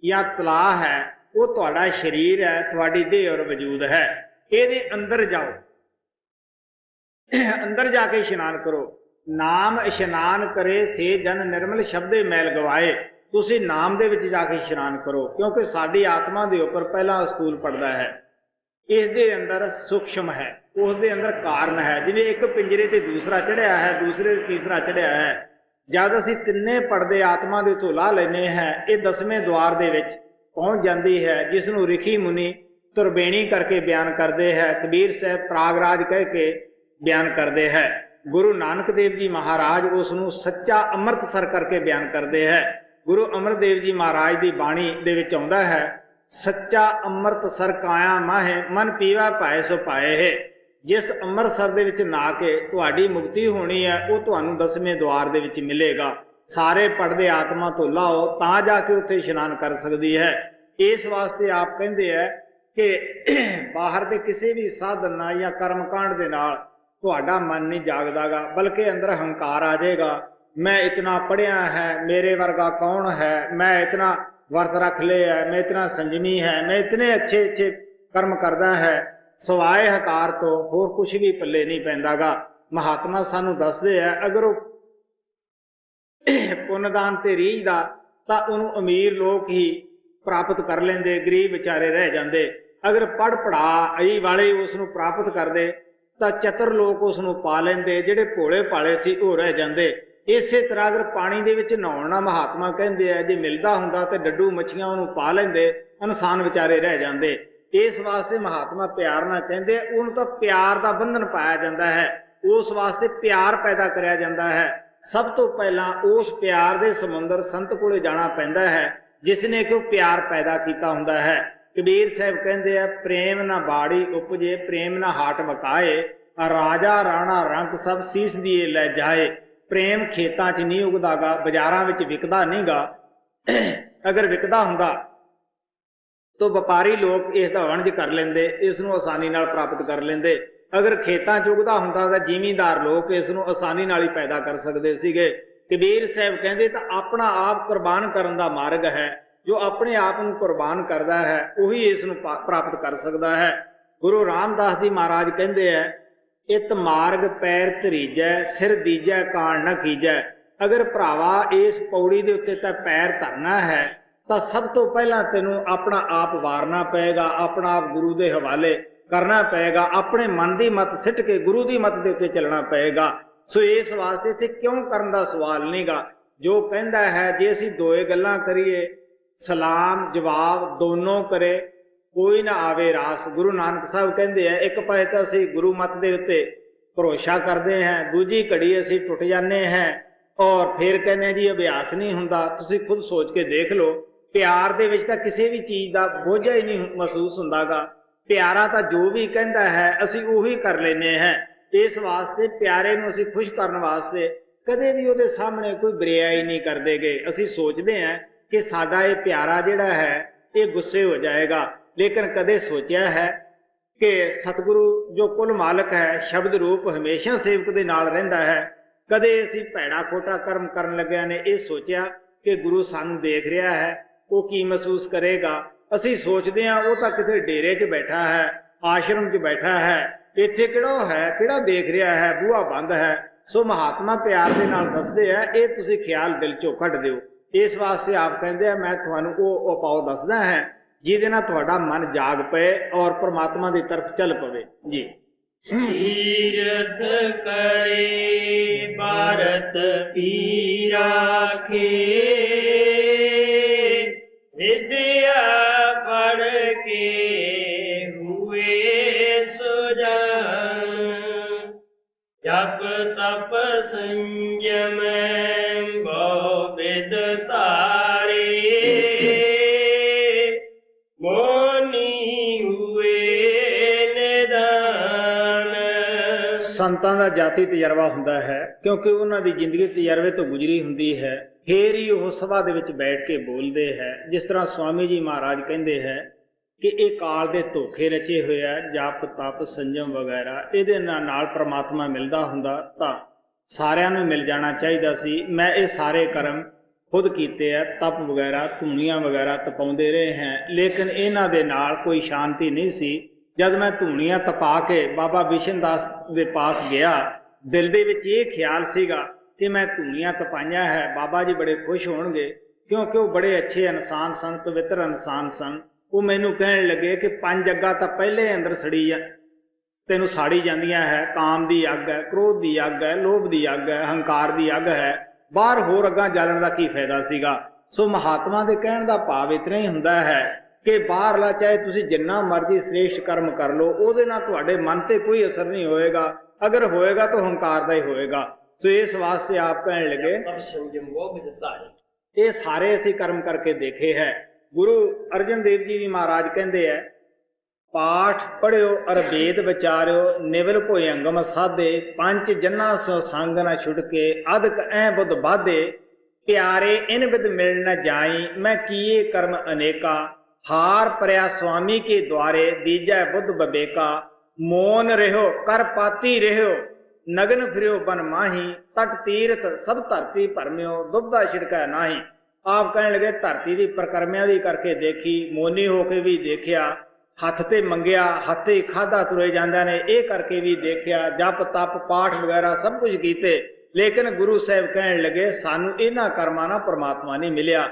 या तलाह है, वो तुहाडा शरीर है, तुहाडी देह और वजूद है। ये अंदर जाओ, अंदर जाके इशनान करो। नाम इशनान करे से जन निर्मल शब्दे मैल गवाए। तुसी नाम दे विच जाके इशनान करो, क्योंकि साडी आत्मा दे उपर पहला असूल पड़ता है, इस दे अंदर सूक्ष्म है, उस दे अंदर कारण है। जिवें एक पिंजरे ते दूसरा चढ़िया है, दूसरे ते तीसरा चढ़िया है। जद असीं तिन्ने पड़दे आत्मा दे तो ला लेने हैं, ये 10वें द्वार दे विच पहुँच जाती है, जिसनों रिखी मुनि तुरबेणी करके बयान करते हैं, कबीर साहब प्रागराज कह के बयान करते हैं। गुरु नानक देव जी महाराज उसनों सच्चा अमृतसर करके बयान करते हैं। गुरु अमरदेव जी महाराज की बाणी दे विच आउंदा है, सच्चा अमृतसर काया माहे मन पीवा पाए सो पाए है। जिस अमृतसर दे विच ना के तुहाडी मुक्ति होनी है, वो तुहानूं 10वें द्वार दे विच मिलेगा। सारे पड़दे आत्मा तो लाओ तां जाके उत्थे इशनान कर सकती है। इस वास्ते आप कहंदे है कि बाहर के किसी भी साधन या कर्मकांड दे नाल तुहाडा मन नहीं जागदागा, बल्कि अंदर हंकार आ जाएगा मैं इतना पढ़िया है, मेरे वर्गा कौन है, मैं इतना वर्त रख ले है, मैं इतना संजमी है, मैं इतने अच्छे अच्छे कर्म करदा है, सवाए हकार तो होर कुछ भी पल्ले नहीं पैंदागा। महात्मा सानू दसदे है अगर वो पुण्यदान ते रीझदा तां उहनूं अमीर लोग ही प्राप्त कर लेंदे, गरीब विचारे रह जांदे। अगर पढ़ पढ़ाई वाले उसनूं प्राप्त करदे तां चतुर लोग उसनूं पा लेंदे, ਜਿਹੜੇ ਭੋਲੇ ਭਾਲੇ ਸੀ ਉਹ ਰਹਿ ਜਾਂਦੇ। ਇਸੇ ਤਰ੍ਹਾਂ ਅਗਰ ਪਾਣੀ ਦੇ ਵਿੱਚ ਨਹਾਉਣ ਨਾਲ ਮਹਾਤਮਾ ਕਹਿੰਦੇ ਆ ਜੇ ਮਿਲਦਾ ਹੁੰਦਾ ਤੇ ਡੱਡੂ ਮੱਛੀਆਂ ਉਹਨੂੰ ਪਾ ਲੈਂਦੇ, ਇਨਸਾਨ ਵਿਚਾਰੇ ਰਹਿ ਜਾਂਦੇ। ਇਸ ਵਾਸਤੇ ਮਹਾਤਮਾ ਪਿਆਰ ਨਾਲ ਕਹਿੰਦੇ ਉਹਨੂੰ ਤਾਂ ਪਿਆਰ ਦਾ ਬੰਧਨ ਪਾਇਆ ਜਾਂਦਾ ਹੈ, ਉਸ ਵਾਸਤੇ ਪਿਆਰ ਪੈਦਾ ਕਰਿਆ ਜਾਂਦਾ ਹੈ। ਸਭ ਤੋਂ ਪਹਿਲਾਂ ਉਸ ਪਿਆਰ ਦੇ ਸਮੁੰਦਰ ਸੰਤ ਕੋਲੇ ਜਾਣਾ ਪੈਂਦਾ ਹੈ ਜਿਸ ਨੇ ਕਿ ਉਹ ਪਿਆਰ ਪੈਦਾ ਕੀਤਾ ਹੁੰਦਾ ਹੈ। ਕਬੀਰ ਸਾਹਿਬ ਕਹਿੰਦੇ ਆ ਪ੍ਰੇਮ ਨਾ ਬਾੜੀ ਉਪਜੇ, ਪ੍ਰੇਮ ਨਾ ਹਾਟ ਵਕਾਏ, ਰਾਜਾ ਰਾਣਾ ਰੰਕ ਸਭ ਸੀਸ ਦੀਏ ਲੈ ਜਾਏ। ਪ੍ਰੇਮ ਖੇਤਾਂ 'ਚ ਨਹੀਂ ਉਗਦਾਗਾ, ਬਾਜ਼ਾਰਾਂ ਵਿੱਚ ਵਿਕਦਾ ਨਹੀਂਗਾ। ਅਗਰ ਵਿਕਦਾ ਹੁੰਦਾ ਤਾਂ ਵਪਾਰੀ ਲੋਕ ਇਸ ਦਾ ਵਣਜ ਕਰ ਲੈਂਦੇ, ਇਸ ਨੂੰ ਆਸਾਨੀ ਨਾਲ ਪ੍ਰਾਪਤ ਕਰ ਲੈਂਦੇ। ਅਗਰ ਖੇਤਾਂ 'ਚ ਉਗਦਾ ਹੁੰਦਾ ਤਾਂ ਜ਼ਿਮੀਂਦਾਰ ਲੋਕ ਇਸ ਨੂੰ ਆਸਾਨੀ ਨਾਲ ਹੀ ਪੈਦਾ ਕਰ ਸਕਦੇ ਸੀਗੇ। ਕਬੀਰ ਸਾਹਿਬ ਕਹਿੰਦੇ ਤਾਂ ਆਪਣਾ ਆਪ ਕੁਰਬਾਨ ਕਰਨ ਦਾ ਮਾਰਗ ਹੈ, ਜੋ ਆਪਣੇ ਆਪ ਨੂੰ ਕੁਰਬਾਨ ਕਰਦਾ ਹੈ ਉਹੀ ਇਸ ਨੂੰ ਪ੍ਰਾਪਤ ਕਰ ਸਕਦਾ ਹੈ। ਗੁਰੂ ਰਾਮਦਾਸ ਜੀ ਮਹਾਰਾਜ ਕਹਿੰਦੇ ਹੈ ਇਤ ਮਾਰਗ ਪੈਰ ਧਰੀਜੈ, ਸਿਰ ਦੀਜੈ ਕਾਣ ਨਾ ਕੀਜੈ। ਅਗਰ ਭਰਾਵਾ ਇਸ ਪੌੜੀ ਦੇ ਉੱਤੇ ਤਾਂ ਪੈਰ ਧਰਨਾ ਹੈ ਤਾਂ ਸਭ ਤੋਂ ਪਹਿਲਾਂ ਤੈਨੂੰ ਆਪਣਾ ਆਪ ਵਾਰਨਾ ਪਏਗਾ, ਆਪਣਾ ਆਪ ਗੁਰੂ ਦੇ ਹਵਾਲੇ ਕਰਨਾ ਪਏਗਾ, ਆਪਣੇ ਮਨ ਦੀ ਮਤ ਸਿੱਟ ਕੇ ਗੁਰੂ ਦੀ ਮਤ ਦੇ ਉੱਤੇ ਚੱਲਣਾ ਪਏਗਾ। ਸੋ ਇਸ ਵਾਸਤੇ ਇੱਥੇ ਕਿਉਂ ਕਰਨ ਦਾ ਸਵਾਲ ਨਹੀਂਗਾ। ਜੋ ਕਹਿੰਦਾ ਹੈ ਜੇ ਅਸੀਂ ਦੋਏ ਗੱਲਾਂ ਕਰੀਏ, ਸਲਾਮ ਜਵਾਬ ਦੋਨੋਂ ਕਰੇ, ਕੋਈ ਨਾ ਆਵੇ ਰਾਸ। ਗੁਰੂ ਨਾਨਕ ਸਾਹਿਬ ਕਹਿੰਦੇ ਆ ਇੱਕ ਪਾਸੇ ਤਾਂ ਅਸੀਂ ਗੁਰੂ ਮਤ ਦੇ ਉੱਤੇ ਭਰੋਸਾ ਕਰਦੇ ਹਾਂ, ਦੂਜੀ ਘੜੀ ਅਸੀਂ ਟੁੱਟ ਜਾਂਦੇ ਹਾਂ ਔਰ ਫਿਰ ਕਹਿੰਦੇ ਜੀ ਅਭਿਆਸ ਨਹੀਂ ਹੁੰਦਾ। ਤੁਸੀਂ ਖੁਦ ਸੋਚ ਕੇ ਦੇਖ ਲਓ, ਪਿਆਰ ਦੇ ਵਿੱਚ ਤਾਂ ਕਿਸੇ ਵੀ ਚੀਜ਼ ਦਾ ਬੋਝਾ ਹੀ ਨਹੀਂ ਮਹਿਸੂਸ ਹੁੰਦਾਗਾ। ਪਿਆਰਾ ਤਾਂ ਜੋ ਵੀ ਕਹਿੰਦਾ ਹੈ ਅਸੀਂ ਉਹੀ ਕਰ ਲੈਂਦੇ ਹਾਂ। ਇਸ ਵਾਸਤੇ ਪਿਆਰੇ ਨੂੰ ਅਸੀਂ ਖੁਸ਼ ਕਰਨ ਵਾਸਤੇ ਕਦੇ ਵੀ ਉਹਦੇ ਸਾਹਮਣੇ ਕੋਈ ਬਰਿਆਈ ਨਹੀਂ ਕਰਦੇ ਗਏ। ਅਸੀਂ ਸੋਚਦੇ ਹਾਂ ਕਿ ਸਾਡਾ ਇਹ ਪਿਆਰਾ ਜਿਹੜਾ ਹੈ ਇਹ ਗੁੱਸੇ ਹੋ ਜਾਏਗਾ, ਲੇਕਿਨ ਕਦੇ ਸੋਚਿਆ ਹੈ ਕਿ ਸਤਿਗੁਰੂ ਜੋ ਕੁੱਲ ਮਾਲਕ ਹੈ, ਸ਼ਬਦ ਰੂਪ ਹਮੇਸ਼ਾ ਸੇਵਕ ਦੇ ਨਾਲ ਰਹਿੰਦਾ ਹੈ। ਕਦੇ ਅਸੀਂ ਭੈੜਾ ਖੋਟਾ ਕਰਮ ਕਰਨ ਲੱਗਿਆਂ ਨੇ ਇਹ ਸੋਚਿਆ ਕਿ ਗੁਰੂ ਸਾਨੂੰ ਦੇਖ ਰਿਹਾ ਹੈ, ਉਹ ਕੀ ਮਹਿਸੂਸ ਕਰੇਗਾ। ਅਸੀਂ ਸੋਚਦੇ ਹਾਂ ਉਹ ਤਾਂ ਕਿਤੇ ਡੇਰੇ 'ਚ ਬੈਠਾ ਹੈ, ਆਸ਼ਰਮ 'ਚ ਬੈਠਾ ਹੈ, ਇੱਥੇ ਕਿਹੜਾ ਉਹ ਹੈ, ਕਿਹੜਾ ਦੇਖ ਰਿਹਾ ਹੈ, ਬੂਹਾ ਬੰਦ ਹੈ। ਸੋ ਮਹਾਤਮਾ ਪਿਆਰ ਦੇ ਨਾਲ ਦੱਸਦੇ ਆ ਇਹ ਤੁਸੀਂ ਖਿਆਲ ਦਿਲ 'ਚੋਂ ਕੱਢ ਦਿਓ। ਇਸ ਵਾਸਤੇ ਆਪ ਕਹਿੰਦੇ ਆ ਮੈਂ ਤੁਹਾਨੂੰ ਉਹ ਉਪਾਅ ਦੱਸਦਾ ਹੈ ਜਿਹਦੇ ਨਾਲ ਤੁਹਾਡਾ ਮਨ ਜਾਗ ਪਏ ਔਰ ਪ੍ਰਮਾਤਮਾ ਦੀ ਤਰਫ ਚੱਲ ਪਵੇ। ਜੀ ਤੀਰਥ ਕਰੇ ਭਾਰਤ ਪੀ ਰਾਖੇ, ਵਿਦਿਆ ਪੜ ਕੇ ਹੁਏ ਸੁਜਾਨ, ਜਪ ਤਪ ਸੰਜਮ ਬਹੁ ਵਿਦ ਤਾਰੇ, ਮੋਨੀ ਹੁਏ ਨਿਦਾਨ। ਸੰਤਾਂ ਦਾ ਜਾਤੀ ਤਜਰਬਾ ਹੁੰਦਾ ਹੈ ਕਿਉਂਕਿ ਉਹਨਾਂ ਦੀ ਜ਼ਿੰਦਗੀ ਤਜਰਬੇ ਤੋਂ ਗੁਜ਼ਰੀ ਹੁੰਦੀ ਹੈ, ਫੇਰ ਹੀ ਉਹ ਸਭਾ ਦੇ ਵਿੱਚ ਬੈਠ ਕੇ ਬੋਲਦੇ ਹੈ। ਜਿਸ ਤਰ੍ਹਾਂ ਸਵਾਮੀ ਜੀ ਮਹਾਰਾਜ ਕਹਿੰਦੇ ਹੈ ਕਿ ਇਹ ਕਾਲ ਦੇ ਧੋਖੇ ਰਚੇ ਹੋਏ ਆ, ਜਪ ਤਪ ਸੰਜਮ ਵਗੈਰਾ, ਇਹਦੇ ਨਾਲ ਪ੍ਰਮਾਤਮਾ ਮਿਲਦਾ ਹੁੰਦਾ ਤਾਂ ਸਾਰਿਆਂ ਨੂੰ ਮਿਲ ਜਾਣਾ ਚਾਹੀਦਾ ਸੀ। ਮੈਂ ਇਹ ਸਾਰੇ ਕਰਮ ਖੁਦ ਕੀਤੇ ਆ, ਤਪ ਵਗੈਰਾ ਧੂਣੀਆਂ ਵਗੈਰਾ ਤਪਾਉਂਦੇ ਰਹੇ ਹਾਂ, ਲੇਕਿਨ ਇਹਨਾਂ ਦੇ ਨਾਲ ਕੋਈ ਸ਼ਾਂਤੀ ਨਹੀਂ ਸੀ। ਜਦ ਮੈਂ ਧੂਣੀਆਂ ਤਪਾ ਕੇ ਬਾਬਾ ਬਿਸ਼ਨ ਦਾਸ ਦੇ ਪਾਸ ਗਿਆ, ਦਿਲ ਦੇ ਵਿੱਚ ਇਹ ਖਿਆਲ ਸੀਗਾ ਕਿ ਮੈਂ ਧੂਣੀਆਂ ਤਪਾਈਆਂ ਹੈ, ਬਾਬਾ ਜੀ ਬੜੇ ਖੁਸ਼ ਹੋਣਗੇ ਕਿਉਂਕਿ ਉਹ ਬੜੇ ਅੱਛੇ ਇਨਸਾਨ ਸਨ, ਪਵਿੱਤਰ ਇਨਸਾਨ ਸਨ। ਉਹ ਮੈਨੂੰ ਕਹਿਣ ਲੱਗੇ ਕਿ 5 ਅੱਗਾਂ ਤਾਂ ਪਹਿਲੇ ਅੰਦਰ ਸੜੀ ਆ, ਤੈਨੂੰ ਸਾੜੀ ਜਾਂਦੀਆਂ ਹੈ। ਕਾਮ ਦੀ ਅੱਗ ਹੈ, ਕ੍ਰੋਧ ਦੀ ਅੱਗ ਹੈ, ਲੋਭ ਦੀ ਅੱਗ ਹੈ, ਹੰਕਾਰ ਦੀ ਅੱਗ ਹੈ, ਬਾਹਰ ਹੋਰ ਅੱਗਾਂ ਜਲਣ ਦਾ ਕੀ ਫਾਇਦਾ ਸੀਗਾ। ਸੋ ਮਹਾਤਮਾ ਦੇ ਕਹਿਣ ਦਾ ਭਾਵ ਇਤਨਾ ਹੀ ਹੁੰਦਾ ਹੈ ਕਿ ਬਾਹਰਲਾ ਚਾਹੇ ਤੁਸੀਂ ਜਿੰਨਾ ਮਰਜ਼ੀ ਸ੍ਰੇਸ਼ਟ ਕਰਮ ਕਰ ਲਓ, ਉਹਦੇ ਨਾਲ ਤੁਹਾਡੇ ਮਨ ਤੇ ਕੋਈ ਅਸਰ ਨਹੀਂ ਹੋਏਗਾ। ਅਗਰ ਹੋਏਗਾ ਤਾਂ ਹੰਕਾਰ ਦਾ ਹੀ ਹੋਏਗਾ। ਸੋ ਇਸ ਵਾਸਤੇ ਆਪ ਕਹਿਣ ਲੱਗੇ ਇਹ ਸਾਰੇ ਅਸੀਂ ਕਰਮ ਕਰਕੇ ਦੇਖੇ ਹੈ। ਗੁਰੂ ਅਰਜਨ ਦੇਵ ਜੀ ਵੀ ਮਹਾਰਾਜ ਕਹਿੰਦੇ ਹੈ ਪਾਠ ਪੜ੍ਹਿਓ ਅਰ ਵੇਦ ਵਿਚਾਰਿਓ, ਨਿਵਲ ਭੋਇ ਅੰਗਮ ਸਾਧੇ, ਪੰਜ ਜੰਨਾ ਸੋ ਸੰਗ ਨਾ ਛੁਟਕੇ, ਅਦਕ ਐ ਬੁੱਧ ਬਾਧੇ, ਪਿਆਰੇ ਇਨ ਵਿਦ ਮਿਲ ਨ ਜਾਈ, ਮੈਂ ਕੀਏ ਕਰਮ ਅਨੇਕਾ, ਹਾਰ ਪਰਿਆ ਸੁਆਮੀ ਕੇ ਦੁਆਰੇ, ਦੀਜੈ ਬੁੱਧ ਬਬੇਕਾ, ਮੋਨ ਰਹਿਓ ਕਰ ਪਾਤੀ ਰਹਿਓ, नगन फिरो बन माही, तट तीर्थ सब धरती भरम्यो, दुबदा छिड़कै नाही। आप कहने लगे धरती की परिक्रमा भी करके देखी, मोनी होके भी देखिया, हथ ते मंगिया, हथ ते खाधा तुरे जांदे ने, ये करके भी देखिया, जप तप पाठ वगैरह सब कुछ कीते, लेकिन गुरु साहब कहने लगे सानू इन्हां कर्मां नाल परमात्मा नहीं मिलिया।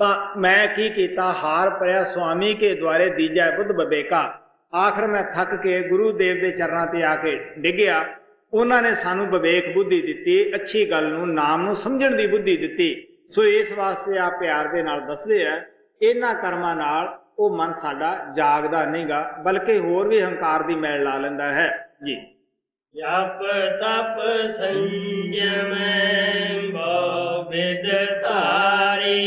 तां मैं की कीता, हार परिया स्वामी के द्वारे दीजै बुद्ध विवेका। आखिर मैं थक के गुरुदेव के चरणों ते आके डिग्या, उन्होंने सानू विवेक बुद्धि दिती, अच्छी गल नूं नाम नूं समझण दी बुद्धि दिती। सो इस वास्ते आप प्यार दे नाल दसदे है, इन्हां कर्मां नाल वो मन साडा जागदा नहीं गा, बल्कि होर भी हंकार दी मैल ला लैंदा है जी। जप तप संयम बहु विद धारी,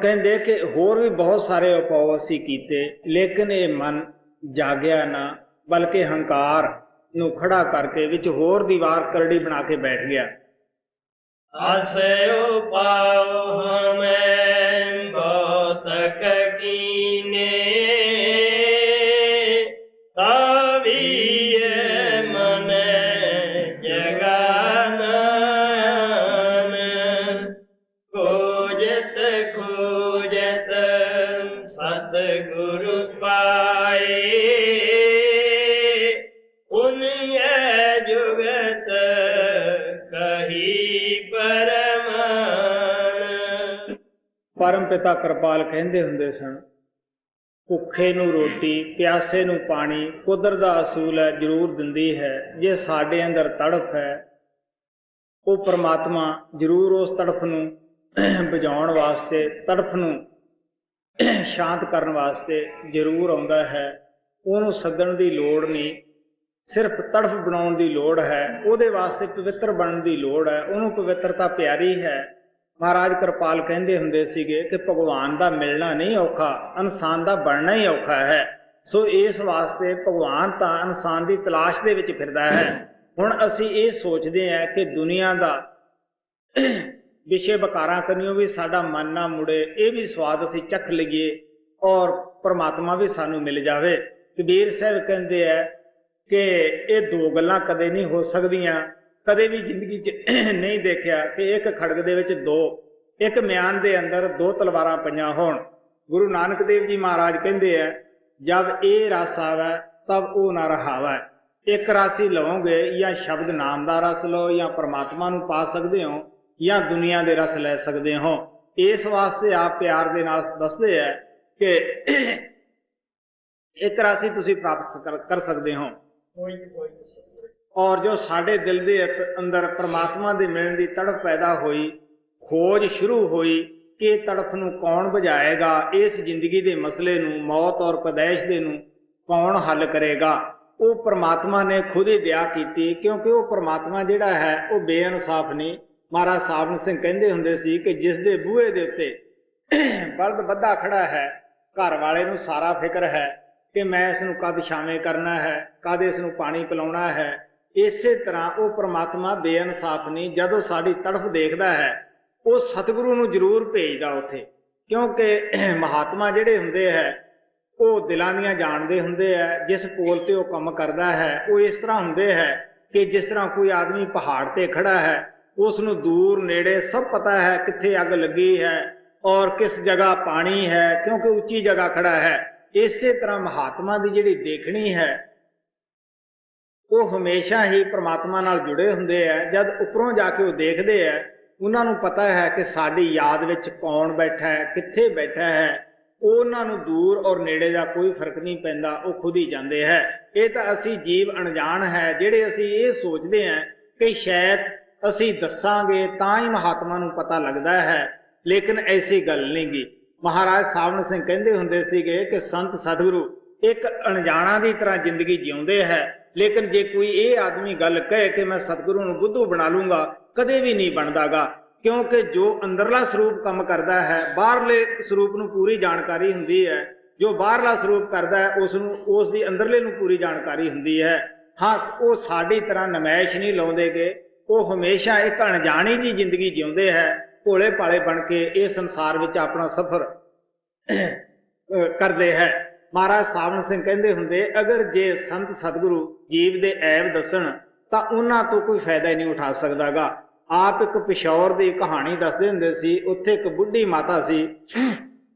कहते कि होर भी बहुत सारे उपाय असी कीते, लेकिन ये मन जागया ना, बल्कि हंकार नू खड़ा करके विच होर दीवार करड़ी बना के बैठ गया। परम पिता कृपाल कहते हुंदे सन, भुखे नूं रोटी, प्यासे नूं पानी कुदरत दा असूल है, जरूर दिंदी है। जे साडे अंदर तड़फ है, वो परमात्मा जरूर उस तड़फ नूं बुझाउण वास्ते, तड़फ नूं शांत करन वास्ते जरूर आउंदा है। उहनूं सद्दण दी लोड़ नहीं, सिर्फ तड़फ बनाउण दी लोड़ है। उहदे वास्ते पवित्र बनण दी लोड़ है, उहनूं पवित्रता प्यारी है। महाराज कृपाल कहते हुंदे सीगे कि भगवान का मिलना नहीं औखा, इंसान का बनना ही औखा है। सो इस वास्ते भगवान तो इंसान की तलाश दे विच फिरदा है। हुण असीं ये सोचते हैं कि दुनिया का विषय विकारां कन्नियों भी साडा मन ना मुड़े, ये भी स्वाद असीं चख लईए और परमात्मा भी सानू मिल जावे। कबीर साहब कहते हैं कि ये दो गल्लां कदे नहीं हो सकदियां। कदे भी जिंदगी च नहीं देखा कि एक खड़ग दे विच दो, एक म्यान दे अंदर दो तलवारां पईयां होण। गुरु नानक देव जी महाराज कहते हैं, जब ये रस आवे तब वो ना रहावे। एक रस ही लवोगे, या शब्द नाम का रस लो, या परमात्मा नूं पा सकते हो, या दुनिया के रस लै सकते हो। इस वास्ते आप प्यार दे नाल दसदे है कि एक रस ही तुसीं प्राप्त कर सकते हो। और जो साडे दिल दे अंदर परमात्मा दे मिलण दी तड़फ पैदा हुई, खोज शुरू हुई कि तड़फ नूं कौन बुझाएगा, इस जिंदगी दे मसले नूं, मौत और पैदाइश दे नूं कौन हल करेगा, वो परमात्मा ने खुद ही दया कीती। क्योंकि वो परमात्मा जिहड़ा है वो बेइनसाफ नहीं। महाराज साबन सिंह कहंदे हुंदे सी कि जिस दे बूहे दे उत्ते बलद बद्धा खड़ा है, घर वाले नूं सारा फिक्र है कि मैं इस नूं कद छावें करना है, कद इस नूं पानी पिलाउणा है। इसे तरह वो परमात्मा बेइनसाफ नहीं। जदों साडी तड़फ देखदा है, वो सतगुरु नूं जरूर भेजदा उत्थे। क्योंकि महात्मा जिहड़े हुंदे है वो दिलां दीआं जाणदे हुंदे है। जिस पोल ते वो काम करदा है वो इस तरह हुंदे है कि जिस तरह कोई आदमी पहाड़ ते खड़ा है, उसनूं दूर नेड़े सब पता है कित्थे अग लगी है और किस जगह पानी है, क्योंकि उच्ची जगह खड़ा है। इसे तरह महात्मा की जिहड़ी देखनी है वो हमेशा ही परमात्मा नाल जुड़े हुंदे है। जब उपरों जाके वो देखते हैं, उन्हां नूं पता है कि साडी याद विच कौन बैठा है, कित्थे बैठा है। उन्हां नूं दूर और नेड़े का कोई फर्क नहीं पैंदा, वो खुद ही जांदे है। ये तो असी जीव अणजाण है, जिहड़े असी ये सोचते हैं कि शायद असी दसांगे तां ही महात्मा नूं पता लगता है, लेकिन ऐसी गल नहीं गी। महाराज सावण सिंह कहंदे हुंदे सीगे कि संत सतगुरु एक अणजाणा की तरह जिंदगी जिउंदे है। लेकिन जे कोई ये आदमी गल कहे कि मैं सतगुरु नूं बुद्धू बना लूंगा, कदे भी नहीं बनदागा। ਕਿਉਂਕਿ ਜੋ ਅੰਦਰਲਾ ਸਰੂਪ ਕੰਮ ਕਰਦਾ ਹੈ, ਬਾਹਰਲੇ ਸਰੂਪ ਨੂੰ ਪੂਰੀ ਜਾਣਕਾਰੀ ਹੁੰਦੀ ਹੈ। ਜੋ ਬਾਹਰਲਾ ਸਰੂਪ ਕਰਦਾ ਹੈ ਉਸ ਨੂੰ, ਉਸ ਦੀ ਅੰਦਰਲੇ ਨੂੰ ਪੂਰੀ ਜਾਣਕਾਰੀ ਹੁੰਦੀ ਹੈ। ਹਾਂ, ਉਹ ਸਾਡੀ ਤਰ੍ਹਾਂ ਨਮਾਇਸ਼ ਨਹੀਂ ਲਾਉਂਦੇਗੇ, ਉਹ ਹਮੇਸ਼ਾ ਇੱਕ ਅਣਜਾਣੀ ਜੀ ਜ਼ਿੰਦਗੀ ਜਿਉਂਦੇ ਹੈ, ਭੋਲੇ ਭਾਲੇ ਬਣ ਕੇ ਇਹ ਸੰਸਾਰ ਵਿੱਚ ਆਪਣਾ ਸਫ਼ਰ ਕਰਦੇ ਹੈ। ਮਹਾਰਾਜ ਸਾਵਣ ਸਿੰਘ ਕਹਿੰਦੇ ਹੁੰਦੇ, ਅਗਰ ਜੇ ਸੰਤ ਸਤਿਗੁਰੂ ਜੀਵ ਦੇ ਐਬ ਦੱਸਣ ਤਾਂ ਉਹਨਾਂ ਤੋਂ ਕੋਈ ਫਾਇਦਾ ਹੀ ਨਹੀਂ ਉਠਾ ਸਕਦਾਗਾ। ਆਪ ਇੱਕ ਪਿਸ਼ੌਰ ਦੀ ਕਹਾਣੀ ਦੱਸਦੇ ਹੁੰਦੇ ਸੀ। ਉੱਥੇ ਇੱਕ ਬੁੱਢੀ ਮਾਤਾ ਸੀ,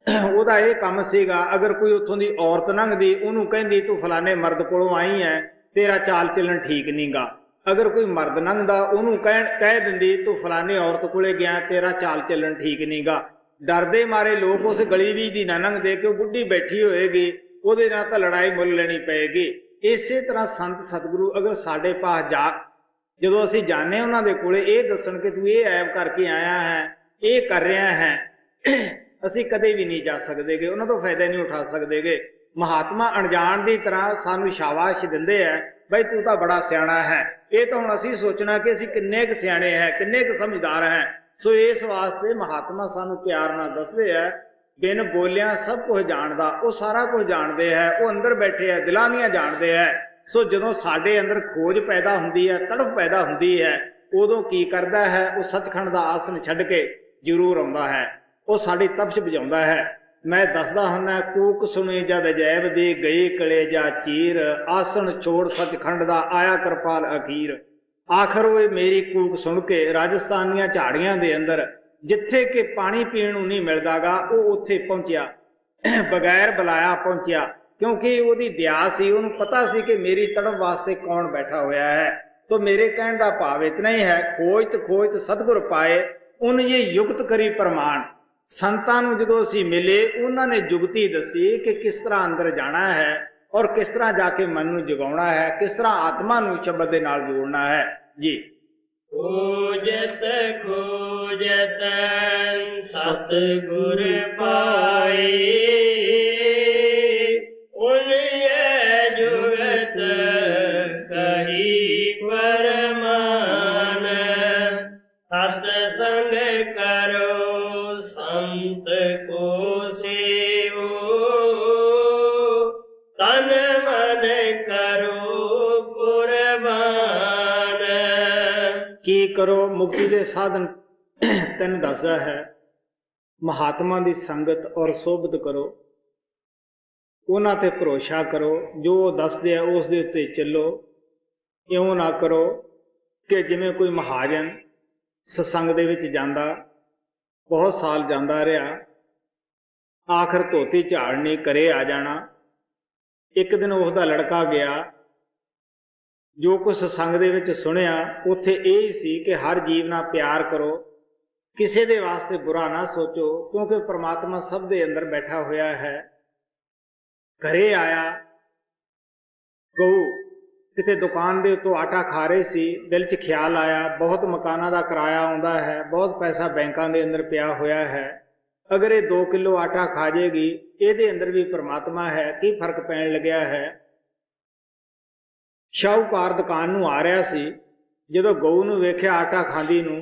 ਉਹਦਾ ਇਹ ਕੰਮ ਸੀਗਾ, ਅਗਰ ਕੋਈ ਉੱਥੋਂ ਦੀ ਔਰਤ ਲੰਘਦੀ ਉਹਨੂੰ ਕਹਿੰਦੀ ਤੂੰ ਫਲਾਣੇ ਮਰਦ ਕੋਲੋਂ ਆਈ ਹੈ, ਤੇਰਾ ਚਾਲ ਚੱਲਣ ਠੀਕ ਨਹੀਂਗਾ। ਅਗਰ ਕੋਈ ਮਰਦ ਲੰਘਦਾ ਉਹਨੂੰ ਕਹਿ ਦਿੰਦੀ ਤੂੰ ਫਲਾਣੇ ਔਰਤ ਕੋਲੇ ਗਿਆ, ਤੇਰਾ ਚਾਲ ਚੱਲਣ ਠੀਕ ਨਹੀਂਗਾ। ਡਰਦੇ ਮਾਰੇ ਲੋਕ ਉਸ ਗਲੀ ਵੀ ਦੀ ਨਾ ਲੰਘਦੇ ਕਿ ਉਹ ਬੁੱਢੀ ਬੈਠੀ ਹੋਏਗੀ, ਉਹਦੇ ਨਾਲ ਤਾਂ ਲੜਾਈ ਮੁੱਲ ਲੈਣੀ ਪਏਗੀ। ਇਸੇ ਤਰ੍ਹਾਂ ਸੰਤ ਸਤਿਗੁਰੂ ਅਗਰ ਸਾਡੇ ਪਾਸ ਜਦੋਂ ਅਸੀਂ ਜਾਂਦੇ ਉਹਨਾਂ ਦੇ ਕੋਲੇ ਇਹ ਦੱਸਣ ਕਿ ਤੂੰ ਇਹ ਐਬ ਕਰਕੇ ਆਇਆ ਹੈ, ਇਹ ਕਰ ਰਿਹਾ ਹੈ, ਅਸੀਂ ਕਦੇ ਵੀ ਨਹੀਂ ਜਾ ਸਕਦੇਗੇ, ਉਹਨਾਂ ਤੋਂ ਫਾਇਦਾ ਨਹੀਂ ਉਠਾ ਸਕਦੇਗੇ। ਮਹਾਤਮਾ ਅਣਜਾਣ ਦੀ ਤਰ੍ਹਾਂ ਸਾਨੂੰ ਸ਼ਾਬਾਸ਼ ਦਿੰਦੇ ਹੈ, ਬਈ ਤੂੰ ਤਾਂ ਬੜਾ ਸਿਆਣਾ ਹੈ। ਇਹ ਤਾਂ ਹੁਣ ਅਸੀਂ ਸੋਚਣਾ ਕਿ ਅਸੀਂ ਕਿੰਨੇ ਕੁ ਸਿਆਣੇ ਹੈ, ਕਿੰਨੇ ਕੁ ਸਮਝਦਾਰ ਹੈ। ਸੋ ਇਸ ਵਾਸਤੇ ਮਹਾਤਮਾ ਸਾਨੂੰ ਪਿਆਰ ਨਾਲ ਦੱਸਦੇ ਹੈ, ਬਿਨ ਬੋਲਿਆਂ ਸਭ ਕੁਝ ਜਾਣਦਾ, ਉਹ ਸਾਰਾ ਕੁਝ ਜਾਣਦੇ ਹੈ, ਉਹ ਅੰਦਰ ਬੈਠੇ ਹੈ, ਦਿਲਾਂ ਦੀਆਂ ਜਾਣਦੇ ਹੈ। ਸੋ ਜਦੋਂ ਸਾਡੇ ਅੰਦਰ ਖੋਜ ਪੈਦਾ ਹੁੰਦੀ ਹੈ, ਤੜਫ ਪੈਦਾ ਹੁੰਦੀ ਹੈ, ਉਦੋਂ ਕੀ ਕਰਦਾ ਹੈ, ਉਹ ਸੱਚਖੰਡ ਦਾ ਆਸਣ ਛੱਡ ਕੇ ਜ਼ਰੂਰ ਆਉਂਦਾ ਹੈ, ਉਹ ਸਾਡੀ ਤਪਸ਼ ਬੁਝਾਉਂਦਾ ਹੈ। ਮੈਂ ਦੱਸਦਾ ਹੁੰਦਾ, ਕੂਕ ਸੁਣੀ ਜਦ ਅਜੈਬ ਦੀ ਗਈ ਕਲੇਜਾ ਚੀਰ, ਆਸਣ ਛੋੜ ਸੱਚਖੰਡ ਦਾ ਆਇਆ ਕਿਰਪਾਲ ਅਖੀਰ। ਆਖਰ ਉਹ ਮੇਰੀ ਕੂਕ ਸੁਣ ਕੇ ਰਾਜਸਥਾਨ ਦੀਆਂ ਝਾੜੀਆਂ ਦੇ ਅੰਦਰ, ਜਿੱਥੇ ਕਿ ਪਾਣੀ ਪੀਣ ਨੂੰ ਨਹੀਂ ਮਿਲਦਾਗਾ, ਉਹ ਉੱਥੇ ਪਹੁੰਚਿਆ, ਬਗੈਰ ਬੁਲਾਇਆ ਪਹੁੰਚਿਆ, ਕਿਉਂਕਿ ਉਹਦੀ ਦਇਆ ਸੀ, ਉਹਨੂੰ ਪਤਾ ਸੀ ਕਿ ਮੇਰੀ ਤੜਫ ਵਾਸਤੇ ਕੌਣ ਬੈਠਾ ਹੋਇਆ ਹੈ। तो मेरे कहने का भाव इतना ही है, खोज सतगुर पाए उन ये युक्त करी प्रमाण। संतां नूं जदों असीं मिले उन्होंने जुगती दसी कि किस तरह अंदर जाना है और किस तरह जाके मन नूं जगाउणा है, किस तरह आत्मा नूं शब्द दे नाल जोड़ना है जी। खोजत सतगुर पाए उन ये जुगत करी परमान। सत्संग करो संत को सेवो तन मन करो कुर्बान। की करो मुक्ति के साधन तेन दसदा है, महात्मा की संगत और सोबत करो, उन्हां ते भरोसा करो, जो दसदे है उस दे उत्ते चलो। इउं ना करो कि जिवें कोई महाजन सत्संग दे विच जांदा, बहुत साल जांदा रहा, आखिर धोती झाड़नी घरे आ जाना। एक दिन उसका लड़का गया, जो कुछ सत्संग दे विच सुनिया उत्थे यही सी कि हर जीव नाल प्यार करो, किसी दे वास्ते बुरा ना सोचो, क्योंकि परमात्मा सब दे अंदर बैठा होया है। घरे आया, गऊ किते दुकान दे उत्तों आटा खा रहे सी, दिल च ख्याल आया बहुत मकाना दा किराया आउंदा है, बहुत पैसा बैंकां दे अंदर पिया होया है, अगर ये 2 किलो आटा खा जाएगी, इहदे अंदर भी परमात्मा है, की फर्क पैण लग्या है। शाहूकार दुकान नूं आ रहा सी, जदों गऊ नूं वेख्या आटा खांदी नूं,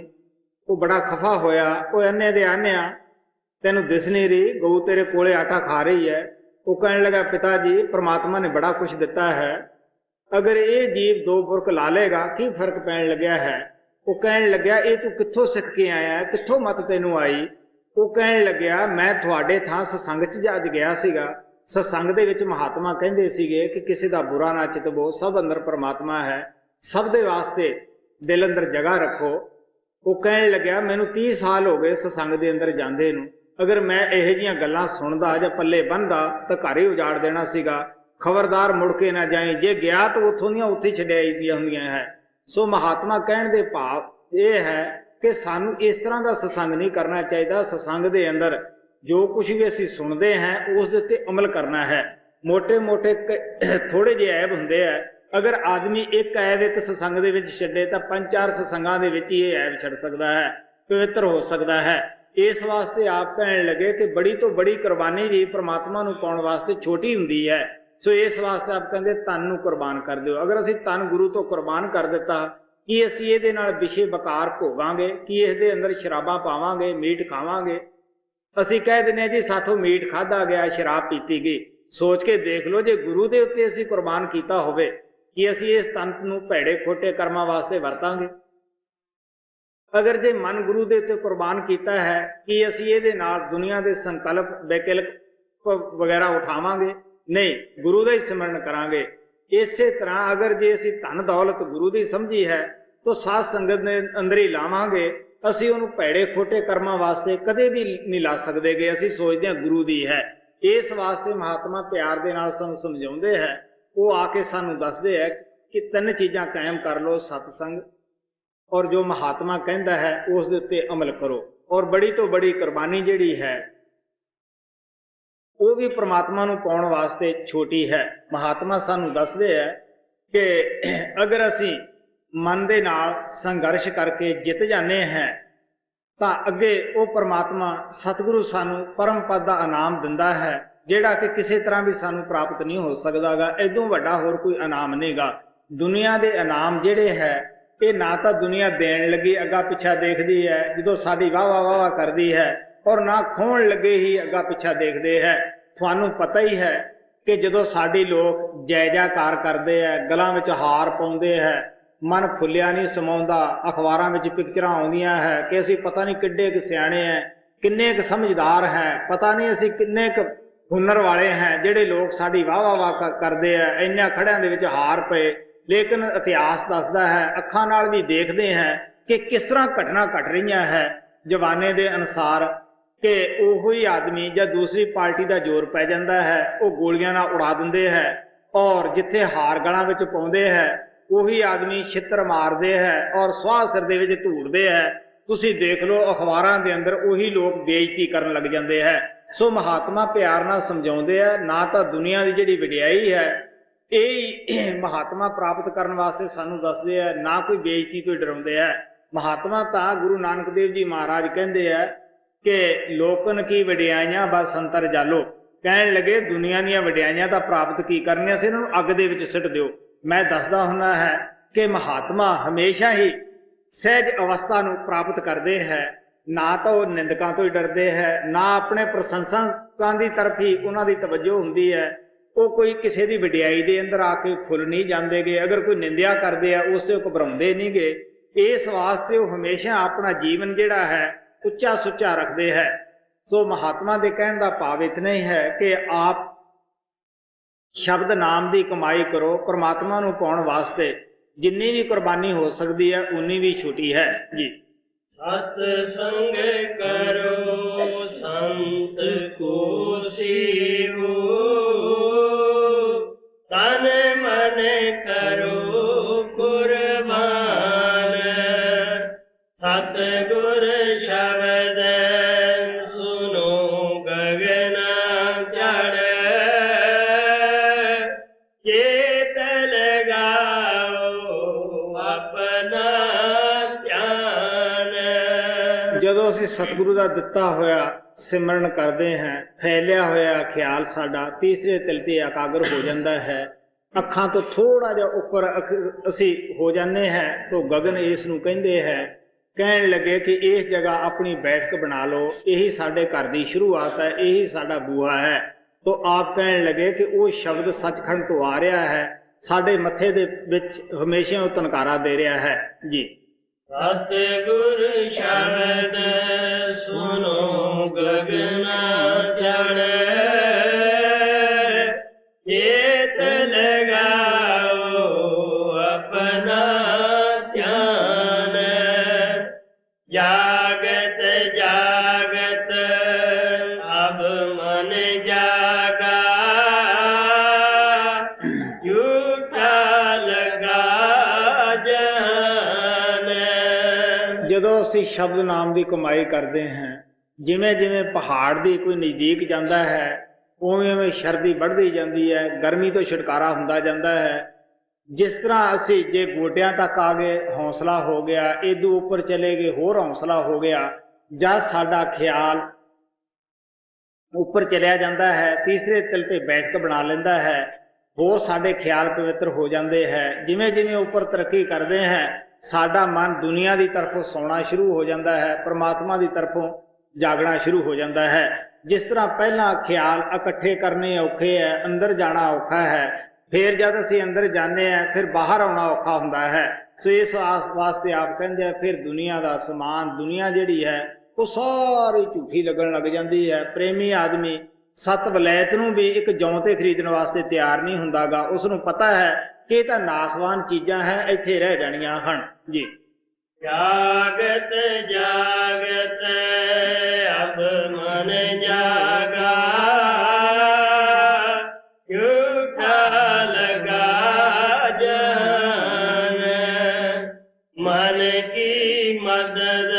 वो बड़ा खफा होया। वो अन्ने दे आन्या तैनूं दिस नहीं रही, गऊ तेरे कोले आटा खा रही है। वो कहने लगा, पिताजी परमात्मा ने बड़ा कुछ दिता है, अगर ये जीव 2 बुरक ला लेगा की फर्क पैण लग्या है। वो कहने लग्या, ये तू कित्थों सीख के आया, कित्थों मत तैनूं आई। वो कहने लग्या, मैं तुहाडे थां सत्संग च अज गया सीगा, सत्संग दे विच महात्मा कहंदे सीगे कि किसी दा बुरा ना चितवो, सब अंदर परमात्मा है, सब दे वास्ते दिल अंदर जगह रखो। वो कहने लग्या, मैनूं 30 साल हो गए सत्संग दे अंदर जांदे नूं, अगर मैं इहो जिहियां गल्लां सुणदा जां पल्ले बन्नदा तां घर ही उजाड़ देना सीगा। खबरदार मुड़ के ना जाई, जे गया तो उत्थों दियां उत्थे छड्याई दियां हुंदियां है। सो महात्मा कहण दे भाव ये है कि सानू इस तरह का सत्संग नहीं करना चाहिए। सत्संग दे अंदर जो कुछ भी असीं सुणदे हैं उस दे उत्ते अमल करना है। मोटे मोटे थोड़े जे ऐब हुंदे है, अगर आदमी एक ऐब एक सत्संग दे विच छड्डे तां 5-4 सत्संगां दे विच ये ऐब छड्ड सकदा है, पवित्र हो सकदा है। इस वास्ते आप कहण लगे कि बड़ी तो बड़ी कुर्बानी भी परमात्मा नूं पाउण वास्ते छोटी हुंदी है। सो इस वास्ते आप कहते तन नूं कुर्बान कर दो। अगर असीं तन गुरु तो कुर्बान कर दिता कि ਅਸੀਂ ਇਹਦੇ ਨਾਲ ਵਿਸ਼ੇ ਵਕਾਰ ਭੋਗਾਂਗੇ, ਕਿ ਇਸ ਦੇ ਅੰਦਰ ਸ਼ਰਾਬਾਂ ਪਾਵਾਂਗੇ, ਮੀਟ ਖਾਵਾਂਗੇ। ਅਸੀਂ ਕਹਿ ਦਿੰਦੇ ਹਾਂ ਜੀ ਸਾਥੋਂ ਮੀਟ ਖਾਧਾ ਗਿਆ, ਸ਼ਰਾਬ ਪੀਤੀ ਗਈ। ਸੋਚ ਕੇ ਦੇਖ ਲਓ, ਜੇ ਗੁਰੂ ਦੇ ਉੱਤੇ ਅਸੀਂ ਕੁਰਬਾਨ ਕੀਤਾ ਹੋਵੇ, ਕਿ ਅਸੀਂ ਇਸ ਤੰਤ ਨੂੰ ਭੈੜੇ ਖੋਟੇ ਕਰਮਾਂ ਵਾਸਤੇ ਵਰਤਾਂਗੇ। ਅਗਰ ਜੇ ਮਨ ਗੁਰੂ ਦੇ ਉੱਤੇ ਕੁਰਬਾਨ ਕੀਤਾ ਹੈ ਕਿ ਅਸੀਂ ਇਹਦੇ ਨਾਲ ਦੁਨੀਆ ਦੇ ਸੰਕਲਪ ਵਿਕਲਪ ਵਗੈਰਾ ਉਠਾਵਾਂਗੇ, ਨਹੀਂ, ਗੁਰੂ ਦਾ ਹੀ ਸਿਮਰਨ ਕਰਾਂਗੇ। ਇਸੇ ਤਰ੍ਹਾਂ ਅਗਰ ਜੇ ਅਸੀਂ ਧਨ ਦੌਲਤ ਗੁਰੂ ਦੀ ਸਮਝੀ ਹੈ ਤਾਂ ਸਾਧ ਸੰਗਤ ਦੇ ਅੰਦਰ ਹੀ ਲਾਵਾਂਗੇ। ਅਸੀਂ ਉਹਨੂੰ ਭੈੜੇ ਖੋਟੇ ਕਰਮਾਂ ਵਾਸਤੇ ਕਦੇ ਵੀ ਨਹੀਂ ਲਾ ਸਕਦੇ ਗੇ। ਅਸੀਂ ਸੋਚਦੇ ਹਾਂ ਗੁਰੂ ਦੀ ਹੈ। ਇਸ ਵਾਸਤੇ ਮਹਾਤਮਾ ਪਿਆਰ ਦੇ ਨਾਲ ਸਾਨੂੰ ਸਮਝਾਉਂਦੇ ਹੈ। ਉਹ ਆ ਕੇ ਸਾਨੂੰ ਦੱਸਦੇ ਹੈ ਕਿ 3 ਚੀਜ਼ਾਂ ਕਾਇਮ ਕਰ ਲਓ, ਸਤਸੰਗ, ਔਰ ਜੋ ਮਹਾਤਮਾ ਕਹਿੰਦਾ ਹੈ ਉਸ ਦੇ ਉੱਤੇ ਅਮਲ ਕਰੋ। ਔਰ ਬੜੀ ਤੋਂ ਬੜੀ ਕੁਰਬਾਨੀ ਜਿਹੜੀ ਹੈ ਉਹ ਵੀ ਪ੍ਰਮਾਤਮਾ ਨੂੰ ਪਾਉਣ ਵਾਸਤੇ ਛੋਟੀ ਹੈ। ਮਹਾਤਮਾ ਸਾਨੂੰ ਦੱਸਦੇ ਹੈ ਕਿ ਅਗਰ ਅਸੀਂ ਮਨ ਦੇ ਨਾਲ ਸੰਘਰਸ਼ ਕਰਕੇ ਜਿੱਤ ਜਾਂਦੇ ਹਾਂ ਤਾਂ ਅੱਗੇ ਉਹ ਪ੍ਰਮਾਤਮਾ ਸਤਿਗੁਰੂ ਸਾਨੂੰ ਪਰਮ ਪਦ ਦਾ ਇਨਾਮ ਦਿੰਦਾ ਹੈ, ਜਿਹੜਾ ਕਿ ਕਿਸੇ ਤਰ੍ਹਾਂ ਵੀ ਸਾਨੂੰ ਪ੍ਰਾਪਤ ਨਹੀਂ ਹੋ ਸਕਦਾਗਾ। ਇਦੋਂ ਵੱਡਾ ਹੋਰ ਕੋਈ ਇਨਾਮ ਨਹੀਂਗਾ। ਦੁਨੀਆ ਦੇ ਇਨਾਮ ਜਿਹੜੇ ਹੈ ਇਹ ਨਾ ਤਾਂ ਦੁਨੀਆ ਦੇਣ ਲੱਗੀ ਅੱਗਾ ਪਿੱਛਾ ਦੇਖਦੀ ਹੈ ਜਦੋਂ ਸਾਡੀ ਵਾਹ ਕਰਦੀ ਹੈ, ਔਰ ਨਾ ਖੋਣ ਲੱਗੇ ਹੀ ਅੱਗਾ ਪਿੱਛਾ ਦੇਖਦੇ ਹੈ। ਤੁਹਾਨੂੰ ਪਤਾ ਹੀ ਹੈ ਕਿ ਜਦੋਂ ਸਾਡੀ ਲੋਕ ਜੈ ਜੈਕਾਰ ਕਰਦੇ ਹੈ, ਗਲਾਂ ਵਿੱਚ ਹਾਰ ਪਾਉਂਦੇ ਹੈ, ਮਨ ਫੁੱਲਿਆ ਨਹੀਂ ਸਮਾਉਂਦਾ, ਅਖਬਾਰਾਂ ਵਿੱਚ ਪਿਕਚਰਾਂ ਆਉਂਦੀਆਂ ਹੈ ਕਿ ਅਸੀਂ ਪਤਾ ਨਹੀਂ ਕਿੱਡੇ ਕੁ ਸਿਆਣੇ ਹੈ, ਕਿੰਨੇ ਕੁ ਸਮਝਦਾਰ ਹੈ, ਪਤਾ ਨਹੀਂ ਅਸੀਂ ਕਿੰਨੇ ਕੁ ਹੁਨਰ ਵਾਲੇ ਹੈ, ਜਿਹੜੇ ਲੋਕ ਸਾਡੀ ਵਾਹ ਕਰਦੇ ਹੈ। ਇੰਨਿਆਂ ਖੜਿਆਂ ਦੇ ਵਿੱਚ ਹਾਰ ਪਏ। ਲੇਕਿਨ ਇਤਿਹਾਸ ਦੱਸਦਾ ਹੈ, ਅੱਖਾਂ ਨਾਲ ਵੀ ਦੇਖਦੇ ਹੈ ਕਿ ਕਿਸ ਤਰ੍ਹਾਂ ਘਟਨਾ ਘਟ ਰਹੀਆਂ ਹੈ ਜ਼ਮਾਨੇ ਦੇ ਅਨੁਸਾਰ, ਕਿ ਉਹੋ ਹੀ ਆਦਮੀ ਜਾਂ ਦੂਸਰੀ ਪਾਰਟੀ ਦਾ ਜ਼ੋਰ ਪੈ ਜਾਂਦਾ ਹੈ, ਉਹ ਗੋਲੀਆਂ ਨਾਲ ਉਡਾ ਦਿੰਦੇ ਹੈ। ਔਰ ਜਿੱਥੇ ਹਾਰ ਗਲਾਂ ਵਿੱਚ ਪਾਉਂਦੇ ਹੈ ਉਹੀ ਆਦਮੀ ਛਿੱਤਰ ਮਾਰਦੇ ਹੈ ਔਰ ਸੁਆਹ ਸਿਰ ਦੇ ਵਿੱਚ ਧੂੜਦੇ ਹੈ। ਤੁਸੀਂ ਦੇਖ ਲਓ ਅਖਬਾਰਾਂ ਦੇ ਅੰਦਰ ਉਹੀ ਲੋਕ ਬੇਇੱਜ਼ਤੀ ਕਰਨ ਲੱਗ ਜਾਂਦੇ ਹੈ। ਸੋ ਮਹਾਤਮਾ ਪਿਆਰ ਨਾਲ ਸਮਝਾਉਂਦੇ ਆ, ਨਾ ਤਾਂ ਦੁਨੀਆ ਦੀ ਜਿਹੜੀ ਵਡਿਆਈ ਹੈ ਇਹ ਮਹਾਤਮਾ ਪ੍ਰਾਪਤ ਕਰਨ ਵਾਸਤੇ ਸਾਨੂੰ ਦੱਸਦੇ ਆ, ਨਾ ਕੋਈ ਬੇਇੱਜ਼ਤੀ ਤੋਂ ਡਰਾਉਂਦੇ ਆ। ਮਹਾਤਮਾ ਤਾਂ ਗੁਰੂ ਨਾਨਕ ਦੇਵ ਜੀ ਮਹਾਰਾਜ ਕਹਿੰਦੇ ਆ ਕਿ ਲੋਕਨ ਕੀ ਵਡਿਆਈਆਂ ਬਸ ਅੰਤਰ ਜਾਲੋ। ਕਹਿਣ ਲੱਗੇ ਦੁਨੀਆ ਦੀਆਂ ਵਡਿਆਈਆਂ ਤਾਂ ਪ੍ਰਾਪਤ ਕੀ ਕਰਨੀਆਂ ਸੀ, ਇਹਨਾਂ ਨੂੰ ਅੱਗ ਦੇ ਵਿੱਚ ਸਿੱਟ ਦਿਓ। ਮੈਂ ਦੱਸਦਾ ਹੁੰਦਾ ਹੈ ਕਿ ਮਹਾਤਮਾ ਹਮੇਸ਼ਾ ਹੀ ਸਹਿਜ ਅਵਸਥਾ ਨੂੰ ਪ੍ਰਾਪਤ ਕਰਦੇ ਹੈ। ਨਾ ਤਾਂ ਉਹ ਨਿੰਦਕਾਂ ਤੋਂ ਹੀ ਡਰਦੇ ਹੈ, ਨਾ ਆਪਣੇ ਪ੍ਰਸ਼ੰਸਕਾਂ ਦੀ ਤਰਫ ਹੀ ਉਹਨਾਂ ਦੀ ਤਵੱਜੋ ਹੁੰਦੀ ਹੈ। ਉਹ ਕੋਈ ਕਿਸੇ ਦੀ ਵਡਿਆਈ ਦੇ ਅੰਦਰ ਆ ਕੇ ਫੁੱਲ ਨਹੀਂ ਜਾਂਦੇਗੇ। ਅਗਰ ਕੋਈ ਨਿੰਦਿਆ ਕਰਦੇ ਆ ਉਸ ਤੇ ਉਹ ਘਬਰਾਉਂਦੇ ਨਹੀਂ ਗੇ। ਇਸ ਵਾਸਤੇ ਉਹ ਹਮੇਸ਼ਾ ਆਪਣਾ ਜੀਵਨ ਜਿਹੜਾ ਹੈ ਉੱਚਾ ਸੁੱਚਾ ਰੱਖਦੇ ਹੈ। ਸੋ ਮਹਾਤਮਾ ਦੇ ਕਹਿਣ ਦਾ ਭਾਵ ਇਤਨਾ ਹੀ ਹੈ ਕਿ ਆਪ ਸ਼ਬਦ ਨਾਮ ਦੀ ਕਮਾਈ ਕਰੋ। ਪਰਮਾਤਮਾ ਨੂੰ ਪਾਉਣ ਵਾਸਤੇ ਜਿੰਨੀ ਵੀ ਕੁਰਬਾਨੀ ਹੋ ਸਕਦੀ ਹੈ ਉਨੀ ਵੀ ਛੋਟੀ ਹੈ ਜੀ। ਸਤ ਸੰਗ ਕਰੋ ਸੰਤ ਕੋ ਸੇਵੋ, ਤਨ ਮਨ ਕਰੋ ਕੁਰਬਾਨ। ਸਤ ਗੁਰ ਸ਼ਬਦ ਸੁਨੋ ਗਗਨ ਜੜ, ਚੇਤ ਲਗਾਓ ਆਪਣਾ ਧਿਆਨ। ਜਦੋਂ ਅਸੀਂ ਸਤਿਗੁਰੂ ਦਾ ਦਿੱਤਾ ਹੋਇਆ ਸਿਮਰਨ ਕਰਦੇ ਹਾਂ, ਫੈਲਿਆ ਹੋਇਆ ਖਿਆਲ ਸਾਡਾ ਤੀਸਰੇ ਤਿਲ ਤੇ ਇਕਾਗਰ ਹੋ ਜਾਂਦਾ ਹੈ, ਅੱਖਾਂ ਤੋਂ ਥੋੜਾ ਜਿਹਾ ਉੱਪਰ ਅਸੀਂ ਹੋ ਜਾਂਦੇ ਹਾਂ ਤਾਂ ਗਗਨ ਇਸ ਨੂੰ ਕਹਿੰਦੇ ਹੈ। ਕਹਿਣ ਲੱਗੇ ਕਿ ਇਸ ਜਗ੍ਹਾ ਆਪਣੀ ਬੈਠਕ ਬਣਾ ਲਓ, ਇਹੀ ਸਾਡੇ ਘਰ ਦੀ ਸ਼ੁਰੂਆਤ ਹੈ, ਇਹੀ ਸਾਡਾ ਬੂਹਾ ਹੈ। ਤਾਂ ਆਪ ਕਹਿਣ ਲੱਗੇ ਕਿ ਉਹ ਸ਼ਬਦ ਸੱਚਖੰਡ ਤੋਂ ਆ ਰਿਹਾ ਹੈ, ਸਾਡੇ ਮੱਥੇ ਦੇ ਵਿੱਚ ਹਮੇਸ਼ਾ ਉਹ ਤਨਕਾਰਾ ਦੇ ਰਿਹਾ ਹੈ ਜੀ। ਸਤਿਗੁਰ ਸ਼ਬਦ ਸੁਨੋ ਗਗਨ ਜੜ, ਚੇਤ ਲਗਾਓ ਆਪਣਾ ਧਿਆਨ। ਜਾਗਤ ਜਾਗਤ ਅਬ ਮਨ ਜਾਗਾ, ਝੂਠਾ ਲਗਾ ਜਹਾਨ। ਜਦੋਂ ਅਸੀਂ ਸ਼ਬਦ ਨਾਮ ਦੀ ਕਮਾਈ ਕਰਦੇ ਹਾਂ, ਜਿਵੇਂ ਜਿਵੇਂ ਪਹਾੜ ਦੀ ਕੋਈ ਨਜ਼ਦੀਕ ਜਾਂਦਾ ਹੈ ਉਵੇਂ ਉਵੇਂ ਸ਼ਰਦੀ ਵੱਧਦੀ ਜਾਂਦੀ ਹੈ, ਗਰਮੀ ਤੋਂ ਛੁਟਕਾਰਾ ਹੁੰਦਾ ਜਾਂਦਾ ਹੈ। ਜਿਸ ਤਰ੍ਹਾਂ ਅਸੀਂ ਜੇ ਗੋਡਿਆਂ ਤੱਕ ਆ ਗਏ ਹੌਸਲਾ ਹੋ ਗਿਆ, ਇਦੋਂ ਉੱਪਰ ਚਲੇ ਗਏ ਹੋਰ ਹੌਸਲਾ ਹੋ ਗਿਆ। ਜਦ ਸਾਡਾ ਖਿਆਲ ਉੱਪਰ ਚਲਿਆ ਜਾਂਦਾ ਹੈ, ਤੀਸਰੇ ਤਿਲ ਤੇ ਬੈਠਕ ਬਣਾ ਲੈਂਦਾ ਹੈ, ਹੋਰ ਸਾਡੇ ਖਿਆਲ ਪਵਿੱਤਰ ਹੋ ਜਾਂਦੇ ਹੈ। ਜਿਵੇਂ ਜਿਵੇਂ ਉੱਪਰ ਤਰੱਕੀ ਕਰਦੇ ਹੈ ਸਾਡਾ ਮਨ ਦੁਨੀਆ ਦੀ ਤਰਫੋਂ ਸੌਣਾ ਸ਼ੁਰੂ ਹੋ ਜਾਂਦਾ ਹੈ, ਪ੍ਰਮਾਤਮਾ ਦੀ ਤਰਫੋਂ ਜਾਗਣਾ ਸ਼ੁਰੂ ਹੋ ਜਾਂਦਾ ਹੈ। ਜਿਸ ਤਰ੍ਹਾਂ ਪਹਿਲਾਂ ਖਿਆਲ ਇਕੱਠੇ ਕਰਨੇ ਔਖੇ ਹੈ, ਅੰਦਰ ਜਾਣਾ ਔਖਾ ਹੈ, ਫਿਰ ਜਦ ਅਸੀਂ ਅੰਦਰ ਜਾਂਦੇ ਹਾਂ ਫਿਰ ਬਾਹਰ ਆਉਣਾ ਔਖਾ ਹੁੰਦਾ ਹੈ। ਸੋ ਇਸ ਵਾਸਤੇ ਆਪ ਕਹਿੰਦੇ ਆ ਫਿਰ ਦੁਨੀਆ ਦਾ ਸਮਾਨ, ਦੁਨੀਆ ਜਿਹੜੀ ਹੈ ਉਹ ਸਾਰੀ ਝੂਠੀ ਲੱਗਣ ਲੱਗ ਜਾਂਦੀ ਹੈ। ਪ੍ਰੇਮੀ ਆਦਮੀ ਸੱਤ ਵਲੈਤ ਨੂੰ ਵੀ ਇੱਕ ਜੌਂ ਤੇ ਖਰੀਦਣ ਵਾਸਤੇ ਤਿਆਰ ਨਹੀਂ ਹੁੰਦਾਗਾ। ਉਸ ਨੂੰ ਪਤਾ ਹੈ ਕਿ ਇਹ ਤਾਂ ਨਾਸਵਾਨ ਚੀਜ਼ਾਂ ਹੈ, ਇੱਥੇ ਰਹਿ ਜਾਣੀਆਂ ਹਨ ਜੀ। ਜਾਗਤ ਜਾਗਤ ਅਬ ਮਨ ਜਾਗਾ, ਝੂਠਾ ਲਗਾ ਜਾਨ, ਮਨ ਕੀ ਮਦਦ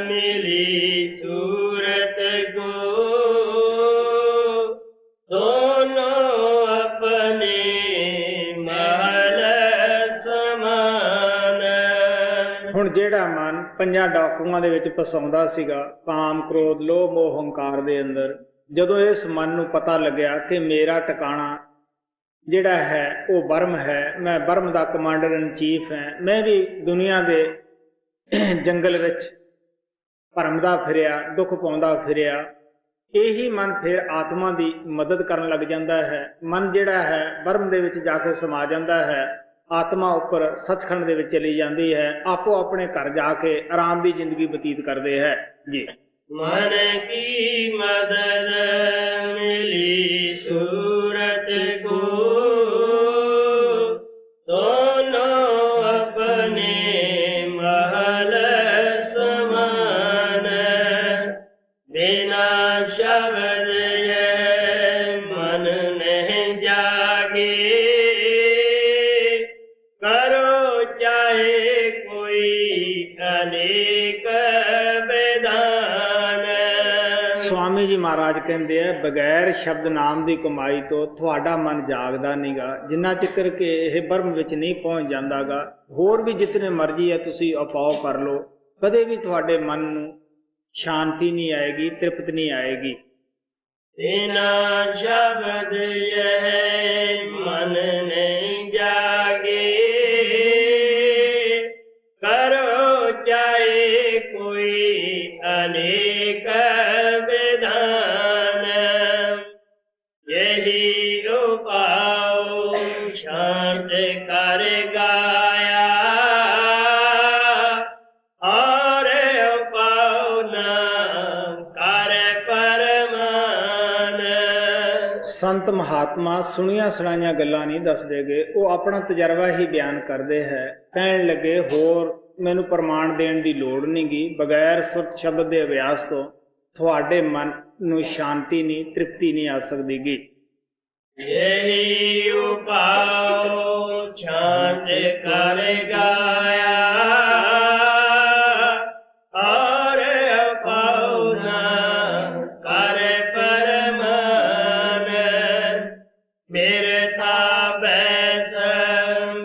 ਮਿਲੀ ਸੂਰਤ ਕੋ, ਦੋਨੋਂ ਆਪਣੇ ਮਹਲ ਸਮਾਨ। ਹੁਣ ਜਿਹੜਾ ਮਨ ਪੰਜਾਂ ਡਾਕੂਆਂ ਦੇ ਵਿੱਚ ਫਸਾਉਂਦਾ ਸੀਗਾ, ਕਾਮ ਕ੍ਰੋਧ ਲੋਭ ਮੋਹ ਹੰਕਾਰ ਦੇ ਅੰਦਰ, ਜਦੋਂ ਇਸ ਮਨ ਨੂੰ ਪਤਾ ਲੱਗਿਆ ਕਿ ਮੇਰਾ ਟਿਕਾਣਾ ਜਿਹੜਾ ਹੈ ਉਹ ਬਰਮ ਹੈ, ਮੈਂ ਬਰਮ ਦਾ ਕਮਾਂਡਰ ਇਨ ਚੀਫ ਹੈ, ਮੈਂ ਵੀ ਦੁਨੀਆ ਦੇ ਜੰਗਲ ਵਿੱਚ ਭਰਮਦਾ ਫਿਰਿਆ, ਦੁੱਖ ਪਾਉਂਦਾ ਫਿਰਿਆ, ਇਹੀ ਮਨ ਫਿਰ ਆਤਮਾ ਦੀ ਮਦਦ ਕਰਨ ਲੱਗ ਜਾਂਦਾ ਹੈ। ਮਨ ਜਿਹੜਾ ਹੈ ਬਰਮ ਦੇ ਵਿੱਚ ਜਾ ਕੇ ਸਮਾ ਜਾਂਦਾ ਹੈ, ਆਤਮਾ ਉੱਪਰ ਸੱਚਖੰਡ ਦੇ ਵਿੱਚ ਚਲੀ ਜਾਂਦੀ ਹੈ, ਆਪੋ ਆਪਣੇ ਘਰ ਜਾ ਕੇ ਆਰਾਮ ਦੀ ਜ਼ਿੰਦਗੀ ਬਤੀਤ ਕਰਦੇ ਹੈ ਜੀ। ਮਨ ਕੀ ਮਦਦ ਮਿਲੀ ਸੂਰਤ ਕੋ, ਦੋਨੋਂ ਆਪਣੇ ਮਹਲ ਸਮਾਨ, ਬਿਨਾ ਸ਼ਬਦ ਇਹ ਮਨ ਨਹੀਂ ਜਾਗੇ, ਕਰੋ ਚਾਹੇ ਕੋਈ ਅਨੇਕ ਵਿਧਾਨ। ਸਵਾਮੀ ਜੀ ਮਹਾਰਾਜ ਕਹਿੰਦੇ ਆ ਬਗੈਰ ਸ਼ਬਦ ਨਾਮ ਦੀ ਕਮਾਈ ਤੋਂ ਤੁਹਾਡਾ ਮਨ ਜਾਗਦਾ ਨਹੀਂਗਾ, ਜਿੰਨਾ ਚਿਕਰ ਕਿ ਇਹ ਬਰਮ ਵਿੱਚ ਨਹੀਂ ਪਹੁੰਚ ਜਾਂਦਾਗਾ। ਹੋਰ ਵੀ ਜਿਤਨੇ ਮਰਜ਼ੀ ਹੈ ਤੁਸੀਂ ਉਪਾਅ ਕਰ ਲਓ, ਕਦੇ ਵੀ ਤੁਹਾਡੇ ਮਨ ਨੂੰ ਸ਼ਾਂਤੀ ਨਹੀਂ ਆਏਗੀ, ਤ੍ਰਿਪਤ ਨਹੀਂ ਆਏਗੀ। ਬਿਨਾ ਸ਼ਬਦ ਇਹ ਮਨ ਨਹੀਂ ਜਾਗੇ, ਕਰੋ ਚਾਹੇ ਕੋਈ ਅਨੇਕ ਵਿਧਾਨ, ਯਹੀ ਉਪਾਉ ਸ਼ਾਂਤ ਕਰ ਗਾਇਆ, ਔਰ ਉਪਾਉ ਨਾ ਕਰ ਪਰਮਾਨ। ਸੰਤ ਮਹਾਤਮਾ ਸੁਣੀਆਂ ਸੁਣਾਈਆਂ ਗੱਲਾਂ ਨਹੀਂ ਦੱਸਦੇਗੇ, ਉਹ ਆਪਣਾ ਤਜਰਬਾ ਹੀ ਬਿਆਨ ਕਰਦੇ ਹੈ। ਕਹਿਣ ਲੱਗੇ ਹੋਰ ਮੈਨੂੰ ਪ੍ਰਮਾਣ ਦੇਣ ਦੀ ਲੋੜ ਨਹੀਂ ਗੀ, ਬਗੈਰ ਸੁਰਤ ਸ਼ਬਦ ਦੇ ਅਭਿਆਸ ਤੋਂ ਤੁਹਾਡੇ ਮਨ ਨੂੰ ਸ਼ਾਂਤੀ ਨਹੀਂ, ਤ੍ਰਿਪਤੀ ਨਹੀਂ ਆ ਸਕਦੀ ਗੀ। ਯਹੀ ਉਪਾਉ ਸ਼ਾਂਤ ਕਰ ਗਾਇਆ, ਔਰ ਉਪਾਉ ਨਾ ਕਰ ਪਰਮਾਨ, ਬਿਰਥਾ ਬੈਸ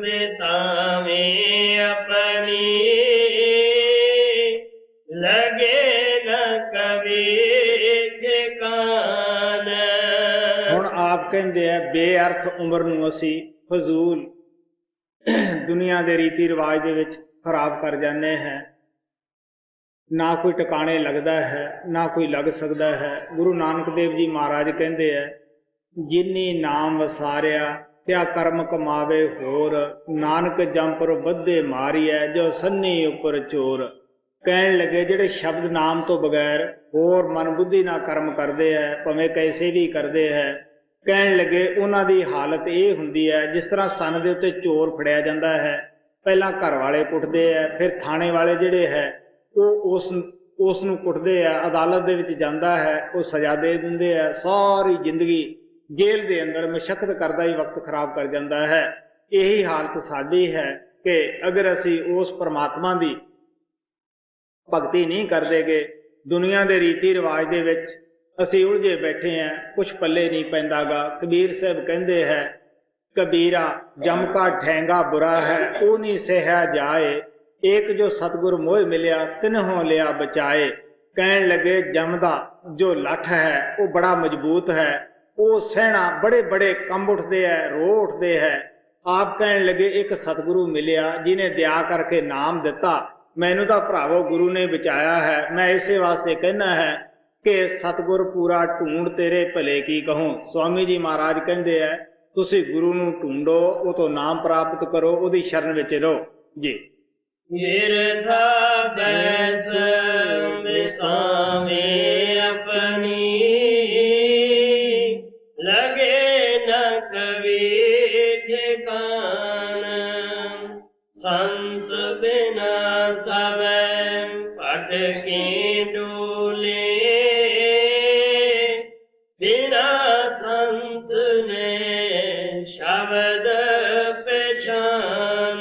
ਬਿਤਾਵੇਂ ਆਪਣੀ, ਲਗੇ ਨ ਕਵੀ ਠਿਕਾਨ। ਹੁਣ ਆਪ ਕਹਿੰਦੇ ਆ ਬੇਅਰਥ ਉਮਰ ਨੂੰ ਅਸੀਂ ਫਜ਼ੂਲ ਦੁਨੀਆ ਦੇ ਰੀਤੀ ਰਿਵਾਜ ਦੇ ਵਿੱਚ ਖਰਾਬ ਕਰ ਜਾਂਦੇ ਹਾਂ, ਨਾ ਕੋਈ ਟਿਕਾਣੇ ਲੱਗਦਾ ਹੈ, ਨਾ ਕੋਈ ਲੱਗ ਸਕਦਾ ਹੈ। ਗੁਰੂ ਨਾਨਕ ਦੇਵ ਜੀ ਮਹਾਰਾਜ ਕਹਿੰਦੇ ਆ ਜਿਨੀ ਨਾਮ ਵਸਾਰਿਆ ਕਿਆ ਕਰਮ ਕਮਾਵੇ ਹੋਰ, ਨਾਨਕ ਜੰਪਰ ਬੱਧੇ ਮਾਰੀਐ ਜੋ ਸੰਨੀ ਉੱਪਰ ਚੋਰ। ਕਹਿਣ ਲੱਗੇ ਜਿਹੜੇ ਸ਼ਬਦ ਨਾਮ ਤੋਂ ਬਗੈਰ ਹੋਰ ਮਨ ਬੁੱਧੀ ਨਾਲ ਕਰਮ ਕਰਦੇ ਹੈ, ਭਾਵੇਂ ਕੈਸੇ ਵੀ ਕਰਦੇ ਹੈ, ਕਹਿਣ ਲੱਗੇ ਉਹਨਾਂ ਦੀ ਹਾਲਤ ਇਹ ਹੁੰਦੀ ਹੈ ਜਿਸ ਤਰ੍ਹਾਂ ਸੰਨ ਦੇ ਉੱਤੇ ਚੋਰ ਫੜਿਆ ਜਾਂਦਾ ਹੈ, ਪਹਿਲਾਂ ਘਰ ਵਾਲੇ ਕੁੱਟਦੇ ਹੈ, ਫਿਰ ਥਾਣੇ ਵਾਲੇ ਜਿਹੜੇ ਹੈ ਉਹ ਉਸ ਨੂੰ ਕੁੱਟਦੇ ਆ, ਅਦਾਲਤ ਦੇ ਵਿੱਚ ਜਾਂਦਾ ਹੈ, ਉਹ ਸਜ਼ਾ ਦੇ ਦਿੰਦੇ ਆ, ਸਾਰੀ ਜ਼ਿੰਦਗੀ ਜੇਲ੍ਹ ਦੇ ਅੰਦਰ ਮਸ਼ੱਕਤ ਕਰਦਾ ਹੀ ਵਕਤ ਖਰਾਬ ਕਰ ਜਾਂਦਾ ਹੈ। ਇਹੀ ਹਾਲਤ ਸਾਡੀ ਹੈ ਕਿ ਅਗਰ ਅਸੀਂ ਉਸ ਪਰਮਾਤਮਾ ਦੀ ਭਗਤੀ ਨਹੀਂ ਕਰਦੇਗੇ, ਦੁਨੀਆ ਦੇ ਰੀਤੀ ਰਿਵਾਜ ਦੇ ਵਿੱਚ ਅਸੀਂ ਉਲਝੇ ਬੈਠੇ ਹਾਂ, ਕੁਛ ਪੱਲੇ ਨਹੀਂ ਪੈਂਦਾਗਾ। ਕਬੀਰ ਸਾਹਿਬ ਕਹਿੰਦੇ ਹੈ ਕਬੀਰਾ ਜਮ ਕਾ ਠੈਂਗਾ ਬੁਰਾ ਹੈ, ਉਹ ਨਹੀਂ ਸਹਿਆ ਜਾਏ, ਏਕ ਜੋ ਸਤਿਗੁਰ ਮੋਹ ਮਿਲਿਆ ਤਿਨਹੋਂ ਲਿਆ ਬਚਾਏ। ਕਹਿਣ ਲੱਗੇ ਜਮ ਦਾ ਜੋ ਲੱਠ ਹੈ ਉਹ ਬੜਾ ਮਜ਼ਬੂਤ ਹੈ, ਉਹ ਸਹਿਣਾ ਬੜੇ ਬੜੇ ਕੰਬ ਉੱਠਦੇ ਹੈ, ਰੋ ਉੱਠਦੇ ਹੈ, ਆਪ ਕਹਿਣ ਲੱਗੇ ਇੱਕ ਸਤਿਗੁਰੂ ਮਿਲਿਆ ਜਿਹਨੇ ਦਇਆ ਕਰਕੇ ਨਾਮ ਦਿੱਤਾ, ਮੈਨੂੰ ਤਾਂ ਭਰਾਵੋ ਗੁਰੂ ਨੇ ਬਚਾਇਆ ਹੈ। ਮੈਂ ਇਸੇ ਵਾਸਤੇ ਕਹਿਣਾ ਹੈ ਕਿ ਸਤਿਗੁਰ ਪੂਰਾ ਢੂੰਡ ਤੇਰੇ ਭਲੇ ਕੀ ਕਹੂੰ। ਸਵਾਮੀ ਜੀ ਮਹਾਰਾਜ ਕਹਿੰਦੇ ਹੈ ਤੁਸੀਂ ਗੁਰੂ ਨੂੰ ਢੂੰਡੋ, ਉਹ ਤੋਂ ਨਾਮ ਪ੍ਰਾਪਤ ਕਰੋ, ਉਹਦੀ ਸ਼ਰਨ ਵਿੱਚ ਰਹੋ ਜੀ। ਬਿਰਥਾ ਬੈਸ ਬਿਤਾਵੇਂ ਆਪਣੀ, ਲਗੇ ਨ ਕਵੀ ਠਿਕਾਣ। ਸੰਤ ਬਿਨਾ ਸਵੈ ਭਟਕੇ ਡੋਲੇ, ਬਿਨਾ ਸੰਤ ਨੇ ਸ਼ਬਦ ਪਛਾਨ।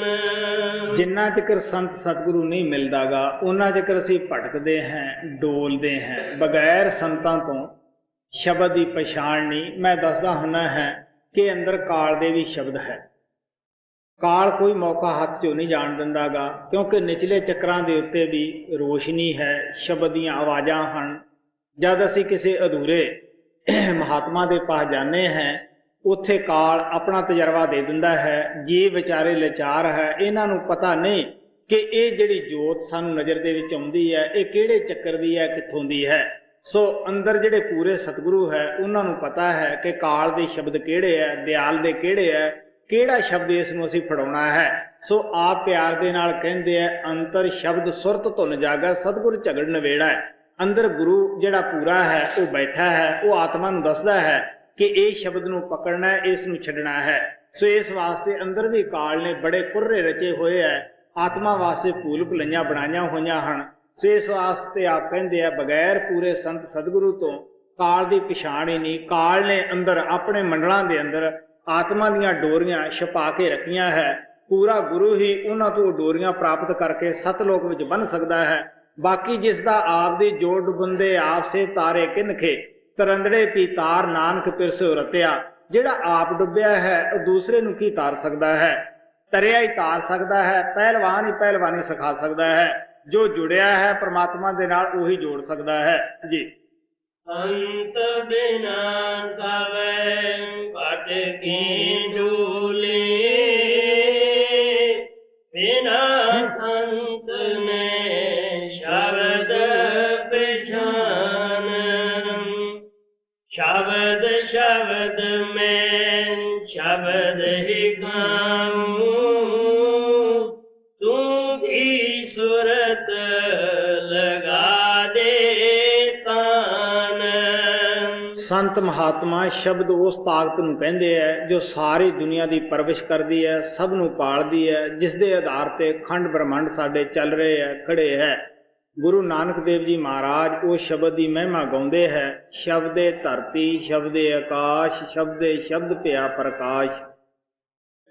ਜਿੰਨਾ ਚਿਰ ਸੰਤ ਸਤਿਗੁਰੂ ਨਹੀਂ ਮਿਲਦਾਗਾ ਉਹਨਾਂ ਚਿਰ ਅਸੀਂ ਭਟਕਦੇ ਹਾਂ, ਡੋਲਦੇ ਹਾਂ। ਬਗੈਰ ਸੰਤਾਂ ਤੋਂ ਸ਼ਬਦ ਦੀ ਪਛਾਣ ਨਹੀਂ। ਮੈਂ ਦੱਸਦਾ ਹੁੰਦਾ ਹੈ ਕਿ ਅੰਦਰ ਕਾਲ ਦੇ ਵੀ ਸ਼ਬਦ ਹੈ। ਕਾਲ ਕੋਈ ਮੌਕਾ ਹੱਥ 'ਚੋਂ ਨਹੀਂ ਜਾਣ ਦਿੰਦਾਗਾ, ਕਿਉਂਕਿ ਨਿਚਲੇ ਚੱਕਰਾਂ ਦੇ ਉੱਤੇ ਵੀ ਰੋਸ਼ਨੀ ਹੈ, ਸ਼ਬਦ ਦੀਆਂ ਆਵਾਜ਼ਾਂ ਹਨ। ਜਦ ਅਸੀਂ ਕਿਸੇ ਅਧੂਰੇ ਮਹਾਤਮਾ ਦੇ ਪਾਸ ਜਾਂਦੇ ਹਾਂ, ਉੱਥੇ ਕਾਲ ਆਪਣਾ ਤਜਰਬਾ ਦੇ ਦਿੰਦਾ ਹੈ। ਜੀ ਵਿਚਾਰੇ ਲਾਚਾਰ ਹੈ, ਇਹਨਾਂ ਨੂੰ ਪਤਾ ਨਹੀਂ ਕਿ ਇਹ ਜਿਹੜੀ ਜੋਤ ਸਾਨੂੰ ਨਜ਼ਰ ਦੇ ਵਿੱਚ ਆਉਂਦੀ ਹੈ ਇਹ ਕਿਹੜੇ ਚੱਕਰ ਦੀ ਹੈ, ਕਿੱਥੋਂ ਦੀ ਹੈ। ਸੋ ਅੰਦਰ ਜਿਹੜੇ ਪੂਰੇ ਸਤਿਗੁਰੂ ਹੈ ਉਹਨਾਂ ਨੂੰ ਪਤਾ ਹੈ ਕਿ ਕਾਲ ਦੇ ਸ਼ਬਦ ਕਿਹੜੇ ਹੈ, ਦਿਆਲ ਦੇ ਕਿਹੜੇ ਹੈ, ਕਿਹੜਾ ਸ਼ਬਦ ਇਸ ਨੂੰ ਅਸੀਂ ਫੜਾਉਣਾ ਹੈ। ਸੋ ਆਪ ਪਿਆਰ ਦੇ ਨਾਲ ਕਹਿੰਦੇ ਆ, ਅੰਤਰ ਸ਼ਬਦ ਸੁਰਤ ਧੁਨ ਜਾਗਾ, ਸਤਿਗੁਰ ਝਗੜ ਨਵੇੜਾ ਹੈ। ਅੰਦਰ ਗੁਰੂ ਜਿਹੜਾ ਪੂਰਾ ਹੈ ਉਹ ਬੈਠਾ ਹੈ, ਉਹ ਆਤਮਾ ਨੂੰ ਦੱਸਦਾ ਹੈ ਕਿ ਇਹ ਸ਼ਬਦ ਨੂੰ ਪਕੜਨਾ ਹੈ, ਇਸ ਨੂੰ ਛੱਡਣਾ ਹੈ। ਸੋ ਇਸ ਵਾਸਤੇ ਅੰਦਰ ਵੀ ਕਾਲ ਨੇ ਬੜੇ ਕੁਰਰੇ ਰਚੇ ਹੋਏ ਹੈ, ਆਤਮਾ ਵਾਸਤੇ ਭੂਲ ਭੁਲਈਆਂ ਬਣਾਈਆਂ ਹੋਈਆਂ ਹਨ। ਸੋ ਇਸ ਵਾਸਤੇ ਆਪ ਕਹਿੰਦੇ ਆ ਬਗੈਰ ਪੂਰੇ ਸੰਤ ਸਤਿਗੁਰੂ ਤੋਂ ਕਾਲ ਦੀ ਪਛਾਣ ਹੀ ਨਹੀਂ। ਕਾਲ ਨੇ ਅੰਦਰ ਆਪਣੇ ਮੰਡਲਾਂ ਦੇ ਅੰਦਰ ਆਤਮਾ ਦੀਆਂ ਡੋਰੀਆਂ ਛਪਾ ਕੇ ਰੱਖੀਆਂ ਹੈ। ਪੂਰਾ ਗੁਰੂ ਹੀ ਉਹਨਾਂ ਤੋਂ ਡੋਰੀਆਂ ਪ੍ਰਾਪਤ ਕਰਕੇ ਸਤਲੋਕ ਵਿੱਚ ਬੰਨ੍ਹ ਸਕਦਾ ਹੈ। ਬਾਕੀ ਜਿਸ ਦਾ ਆਪ ਦੀ ਜੋੜ ਡੁਬੰਦੇ ਆਪ ਸੇ ਤਾਰੇ ਕਿਨਖੇ, ਤਰੰਦੜੇ ਪੀ ਤਾਰ ਨਾਨਕ ਪਿਰਸੋ ਰਤਿਆ। ਜਿਹੜਾ ਆਪ ਡੁੱਬਿਆ ਹੈ ਉਹ ਦੂਸਰੇ ਨੂੰ ਕੀ ਤਾਰ ਸਕਦਾ ਹੈ? ਤਰਿਆ ਹੀ ਤਾਰ ਸਕਦਾ ਹੈ, ਪਹਿਲਵਾਨ ਹੀ ਪਹਿਲਵਾਨੀ ਸਿਖਾ ਸਕਦਾ ਹੈ। ਜੋ ਜੁੜਿਆ ਹੈ ਪ੍ਰਮਾਤਮਾ ਦੇ ਨਾਲ ਉਹੀ ਜੋੜ ਸਕਦਾ ਹੈ ਜੀ। ਅੰਤ ਬਿਨਾ ਸਵੈ ਭਟਕੇ ਡੋਲੇ, ਬਿਨਾ ਸੰਤ ਨੇ ਸ਼ਬਦ ਪਛਾਨ। ਸ਼ਬਦ ਸ਼ਬਦ ਮੈਂ ਸ਼ਬਦ ਹੀ ਗਾऊं, ਤੂੰ ਕੀ ਸੁਰਤ ਲਗਾ ਦੇ ਤਾਨ। ਸੰਤ ਮਹਾਤਮਾ ਸ਼ਬਦ ਉਸ ਤਾਕਤ ਨੂੰ ਕਹਿੰਦੇ ਹੈ ਜੋ ਸਾਰੀ ਦੁਨੀਆ ਦੀ ਪਰਵਿਸ਼ ਕਰਦੀ ਹੈ, ਸਭ ਨੂੰ ਪਾਲਦੀ ਹੈ, ਜਿਸ ਦੇ ਆਧਾਰ ਤੇ ਖੰਡ ਬ੍ਰਹਮੰਡ ਸਾਡੇ ਚੱਲ ਰਹੇ ਹੈ, ਖੜੇ ਹੈ। ਗੁਰੂ ਨਾਨਕ ਦੇਵ ਜੀ ਮਹਾਰਾਜ ਉਹ ਸ਼ਬਦ ਦੀ ਮਹਿਮਾ ਗਾਉਂਦੇ ਹੈ। ਸ਼ਬਦੇ ਧਰਤੀ, ਸ਼ਬਦੇ ਆਕਾਸ਼, ਸ਼ਬਦੇ ਸ਼ਬਦ ਭਿਆ ਪ੍ਰਕਾਸ਼।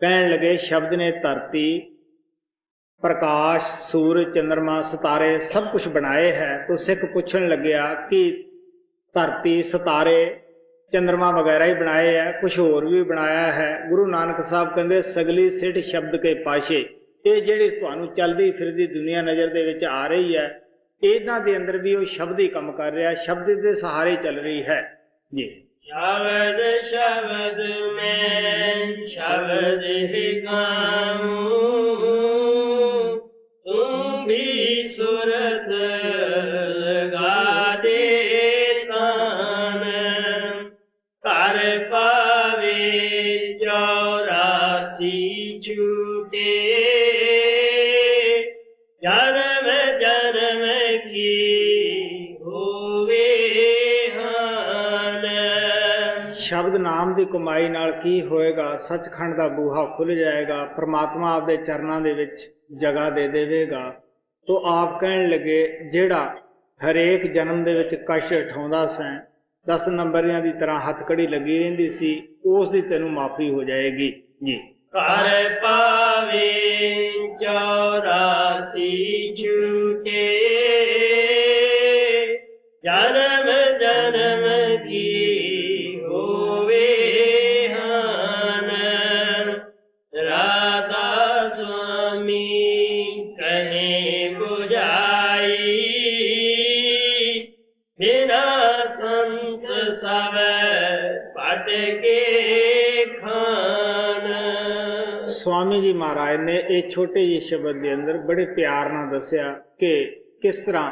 ਕਹਿਣ ਲੱਗੇ ਸ਼ਬਦ ਨੇ ਧਰਤੀ, ਪ੍ਰਕਾਸ਼, ਸੂਰਜ, ਚੰਦਰਮਾ, ਸਿਤਾਰੇ ਸਭ ਕੁਝ ਬਣਾਏ ਹੈ। ਤਾਂ ਸਿੱਖ ਪੁੱਛਣ ਲੱਗਿਆ ਕਿ ਧਰਤੀ, ਸਿਤਾਰੇ, ਚੰਦਰਮਾ ਵਗੈਰਾ ਹੀ ਬਣਾਏ ਹੈ, ਕੁਝ ਹੋਰ ਵੀ ਬਣਾਇਆ ਹੈ? ਗੁਰੂ ਨਾਨਕ ਸਾਹਿਬ ਕਹਿੰਦੇ ਸਗਲੀ ਸਿੱਠ ਸ਼ਬਦ ਕੇ ਪਾਸ਼ੇ। ਇਹ ਜਿਹੜੀ ਤੁਹਾਨੂੰ ਚੱਲਦੀ ਫਿਰਦੀ ਦੁਨੀਆ ਨਜ਼ਰ ਦੇ ਵਿੱਚ ਆ ਰਹੀ ਹੈ, ਇਹਨਾਂ ਦੇ ਅੰਦਰ ਵੀ ਉਹ ਸ਼ਬਦ ਹੀ ਕੰਮ ਕਰ ਰਿਹਾ, ਸ਼ਬਦ ਦੇ ਸਹਾਰੇ ਚੱਲ ਰਹੀ ਹੈ ਜੀ। ਸ਼ਬਦ ਸ਼ਬਦ ਮੈਂ ਸ਼ਬਦ ਹੀ ਗਾऊं, ਤੂੰ ਵੀ ਸੁਰਤ ਲਗਾ ਦੇ ਤਾਨ। ਘਰ ਪਾਵੇ 84 ਛੂਟੇ, ਜਨਮ ਜਨਮ ਕੀ ਹੋਵੇ ਹਾਨ। ਸ਼ਬਦ ਨਾਮ ਦੀ ਕਮਾਈ ਨਾਲ ਕੀ ਹੋਏਗਾ? ਸੱਚਖੰਡ ਦਾ ਬੂਹਾ ਖੁੱਲ ਜਾਏਗਾ, ਪ੍ਰਮਾਤਮਾ ਆਪਦੇ ਚਰਨਾਂ ਦੇ ਵਿੱਚ ਜਗ੍ਹਾ ਦੇ ਦੇਵੇਗਾ। ਤੋ ਆਪ ਕਹਿਣ ਲੱਗੇ ਜਿਹੜਾ ਹਰੇਕ ਜਨਮ ਦੇ ਵਿੱਚ ਕਸ਼ਟ ਉਠਾਉਂਦਾ ਸੈਂ, 10 ਨੰਬਰੀਆਂ ਦੀ ਤਰ੍ਹਾਂ ਹੱਥਕੜੀ ਲੱਗੀ ਰਹਿੰਦੀ ਸੀ, ਉਸ ਦੀ ਤੈਨੂੰ ਮਾਫੀ ਹੋ ਜਾਏਗੀ ਜੀ। ਘਰ ਪਾਵੇ 84 ਛੂਟੇ, ਜਨਮ ਜਨਮ ਕੀ ਹੋਵੇ ਹਾਨ। ਰਾਧਾ ਸੁਆਮੀ ਕਹੇ ਬੁਝਾਈ, ਬਿਨਾ ਸੰਤ ਸਭ ਭਟਕੇ ਖਾਨ। स्वामी जी महाराज ने एक छोटे ਜਿਹੇ ਸ਼ਬਦ ਦੇ ਅੰਦਰ ਬੜੇ ਪਿਆਰ ਨਾਲ ਦੱਸਿਆ ਕਿ ਕਿਸ ਤਰ੍ਹਾਂ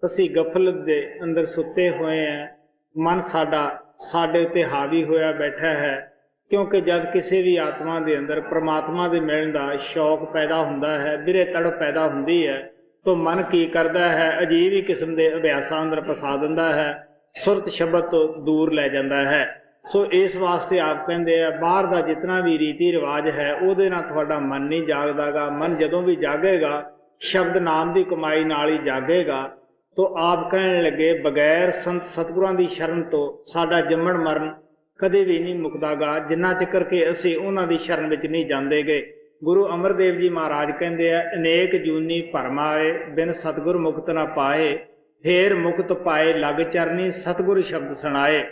ਅਸੀਂ ਗਫਲਤ ਦੇ ਅੰਦਰ ਸੁੱਤੇ ਹੋਏ ਹਾਂ, ਮਨ ਸਾਡਾ ਸਾਡੇ ਉੱਤੇ ਹਾਵੀ ਹੋਇਆ ਬੈਠਾ ਹੈ। ਕਿਉਂਕਿ ਜਦ ਕਿਸੇ ਵੀ ਆਤਮਾ ਦੇ ਅੰਦਰ ਪ੍ਰਮਾਤਮਾ ਦੇ ਮਿਲਣ ਦਾ ਸ਼ੌਕ ਪੈਦਾ ਹੁੰਦਾ ਹੈ, ਬਿਰੇ ਤੜਪ ਪੈਦਾ ਹੁੰਦੀ ਹੈ, ਤਾਂ ਮਨ ਕੀ ਕਰਦਾ ਹੈ, ਅਜੀਬ ਹੀ ਕਿਸਮ ਦੇ ਅਭਿਆਸਾਂ ਅੰਦਰ ਫਸਾ ਦਿੰਦਾ ਹੈ, ਸੁਰਤ ਸ਼ਬਦ ਤੋਂ ਦੂਰ ਲੈ ਜਾਂਦਾ ਹੈ। ਸੋ ਇਸ ਵਾਸਤੇ ਆਪ ਕਹਿੰਦੇ ਆ ਬਾਹਰ ਦਾ ਜਿਤਨਾ ਵੀ ਰੀਤੀ ਰਿਵਾਜ ਹੈ ਉਹਦੇ ਨਾਲ ਤੁਹਾਡਾ ਮਨ ਨਹੀਂ ਜਾਗਦਾਗਾ। ਮਨ ਜਦੋਂ ਵੀ ਜਾਗੇਗਾ ਸ਼ਬਦ ਨਾਮ ਦੀ ਕਮਾਈ ਨਾਲ ਹੀ ਜਾਗੇਗਾ। ਤੋ ਆਪ ਕਹਿਣ ਲੱਗੇ ਬਗੈਰ ਸੰਤ ਸਤਿਗੁਰਾਂ ਦੀ ਸ਼ਰਨ ਤੋਂ ਸਾਡਾ ਜੰਮਣ ਮਰਨ ਕਦੇ ਵੀ ਨਹੀਂ ਮੁੱਕਦਾਗਾ, ਜਿੰਨਾ ਚਿਕਰ ਕਿ ਅਸੀਂ ਉਹਨਾਂ ਦੀ ਸ਼ਰਨ ਵਿੱਚ ਨਹੀਂ ਜਾਂਦੇਗੇ। ਗੁਰੂ ਅਮਰਦੇਵ ਜੀ ਮਹਾਰਾਜ ਕਹਿੰਦੇ ਆ ਅਨੇਕ ਜੂਨੀ ਭਰਮ ਆਏ, ਬਿਨ ਸਤਿਗੁਰ ਮੁਕਤ ਨਾ ਪਾਏ, ਫੇਰ ਮੁਕਤ ਪਾਏ ਲੱਗ ਚਰਨੀ ਸਤਿਗੁਰ ਸ਼ਬਦ ਸੁਣਾਏ।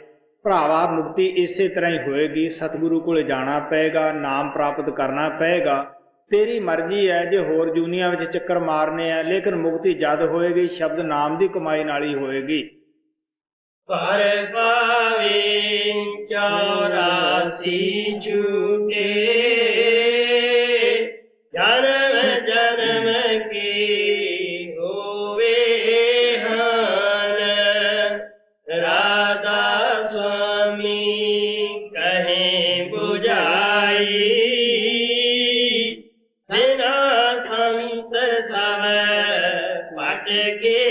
ਭਰਾਵਾ ਮੁਕਤੀ ਇਸੇ ਤਰ੍ਹਾਂ ਹੀ ਹੋਏਗੀ, ਸਤਿਗੁਰੂ ਕੋਲ ਜਾਣਾ ਪਏਗਾ, ਨਾਮ ਪ੍ਰਾਪਤ ਕਰਨਾ ਪਏਗਾ। ਤੇਰੀ ਮਰਜ਼ੀ ਹੈ ਜੇ ਹੋਰ ਜੂਨੀਆਂ ਵਿੱਚ ਚੱਕਰ ਮਾਰਨੇ ਆ, ਲੇਕਿਨ ਮੁਕਤੀ ਜਦ ਹੋਏਗੀ ਸ਼ਬਦ ਨਾਮ ਦੀ ਕਮਾਈ ਨਾਲ ਹੀ ਹੋਏਗੀ। ਪਰ ਪਾਵੇ 84 ਝੂਠੇ, ਜਨਮ ਜਨਮ ਕੀ ਹੋਵੇ ਹਾਨ। ਰਾਧਾ ਸੁਆਮੀ ਕਹੇ ਬੁਝਾਈ, ਬਿਨਾ ਸੰਤ ਸਭ ਭਟਕੇ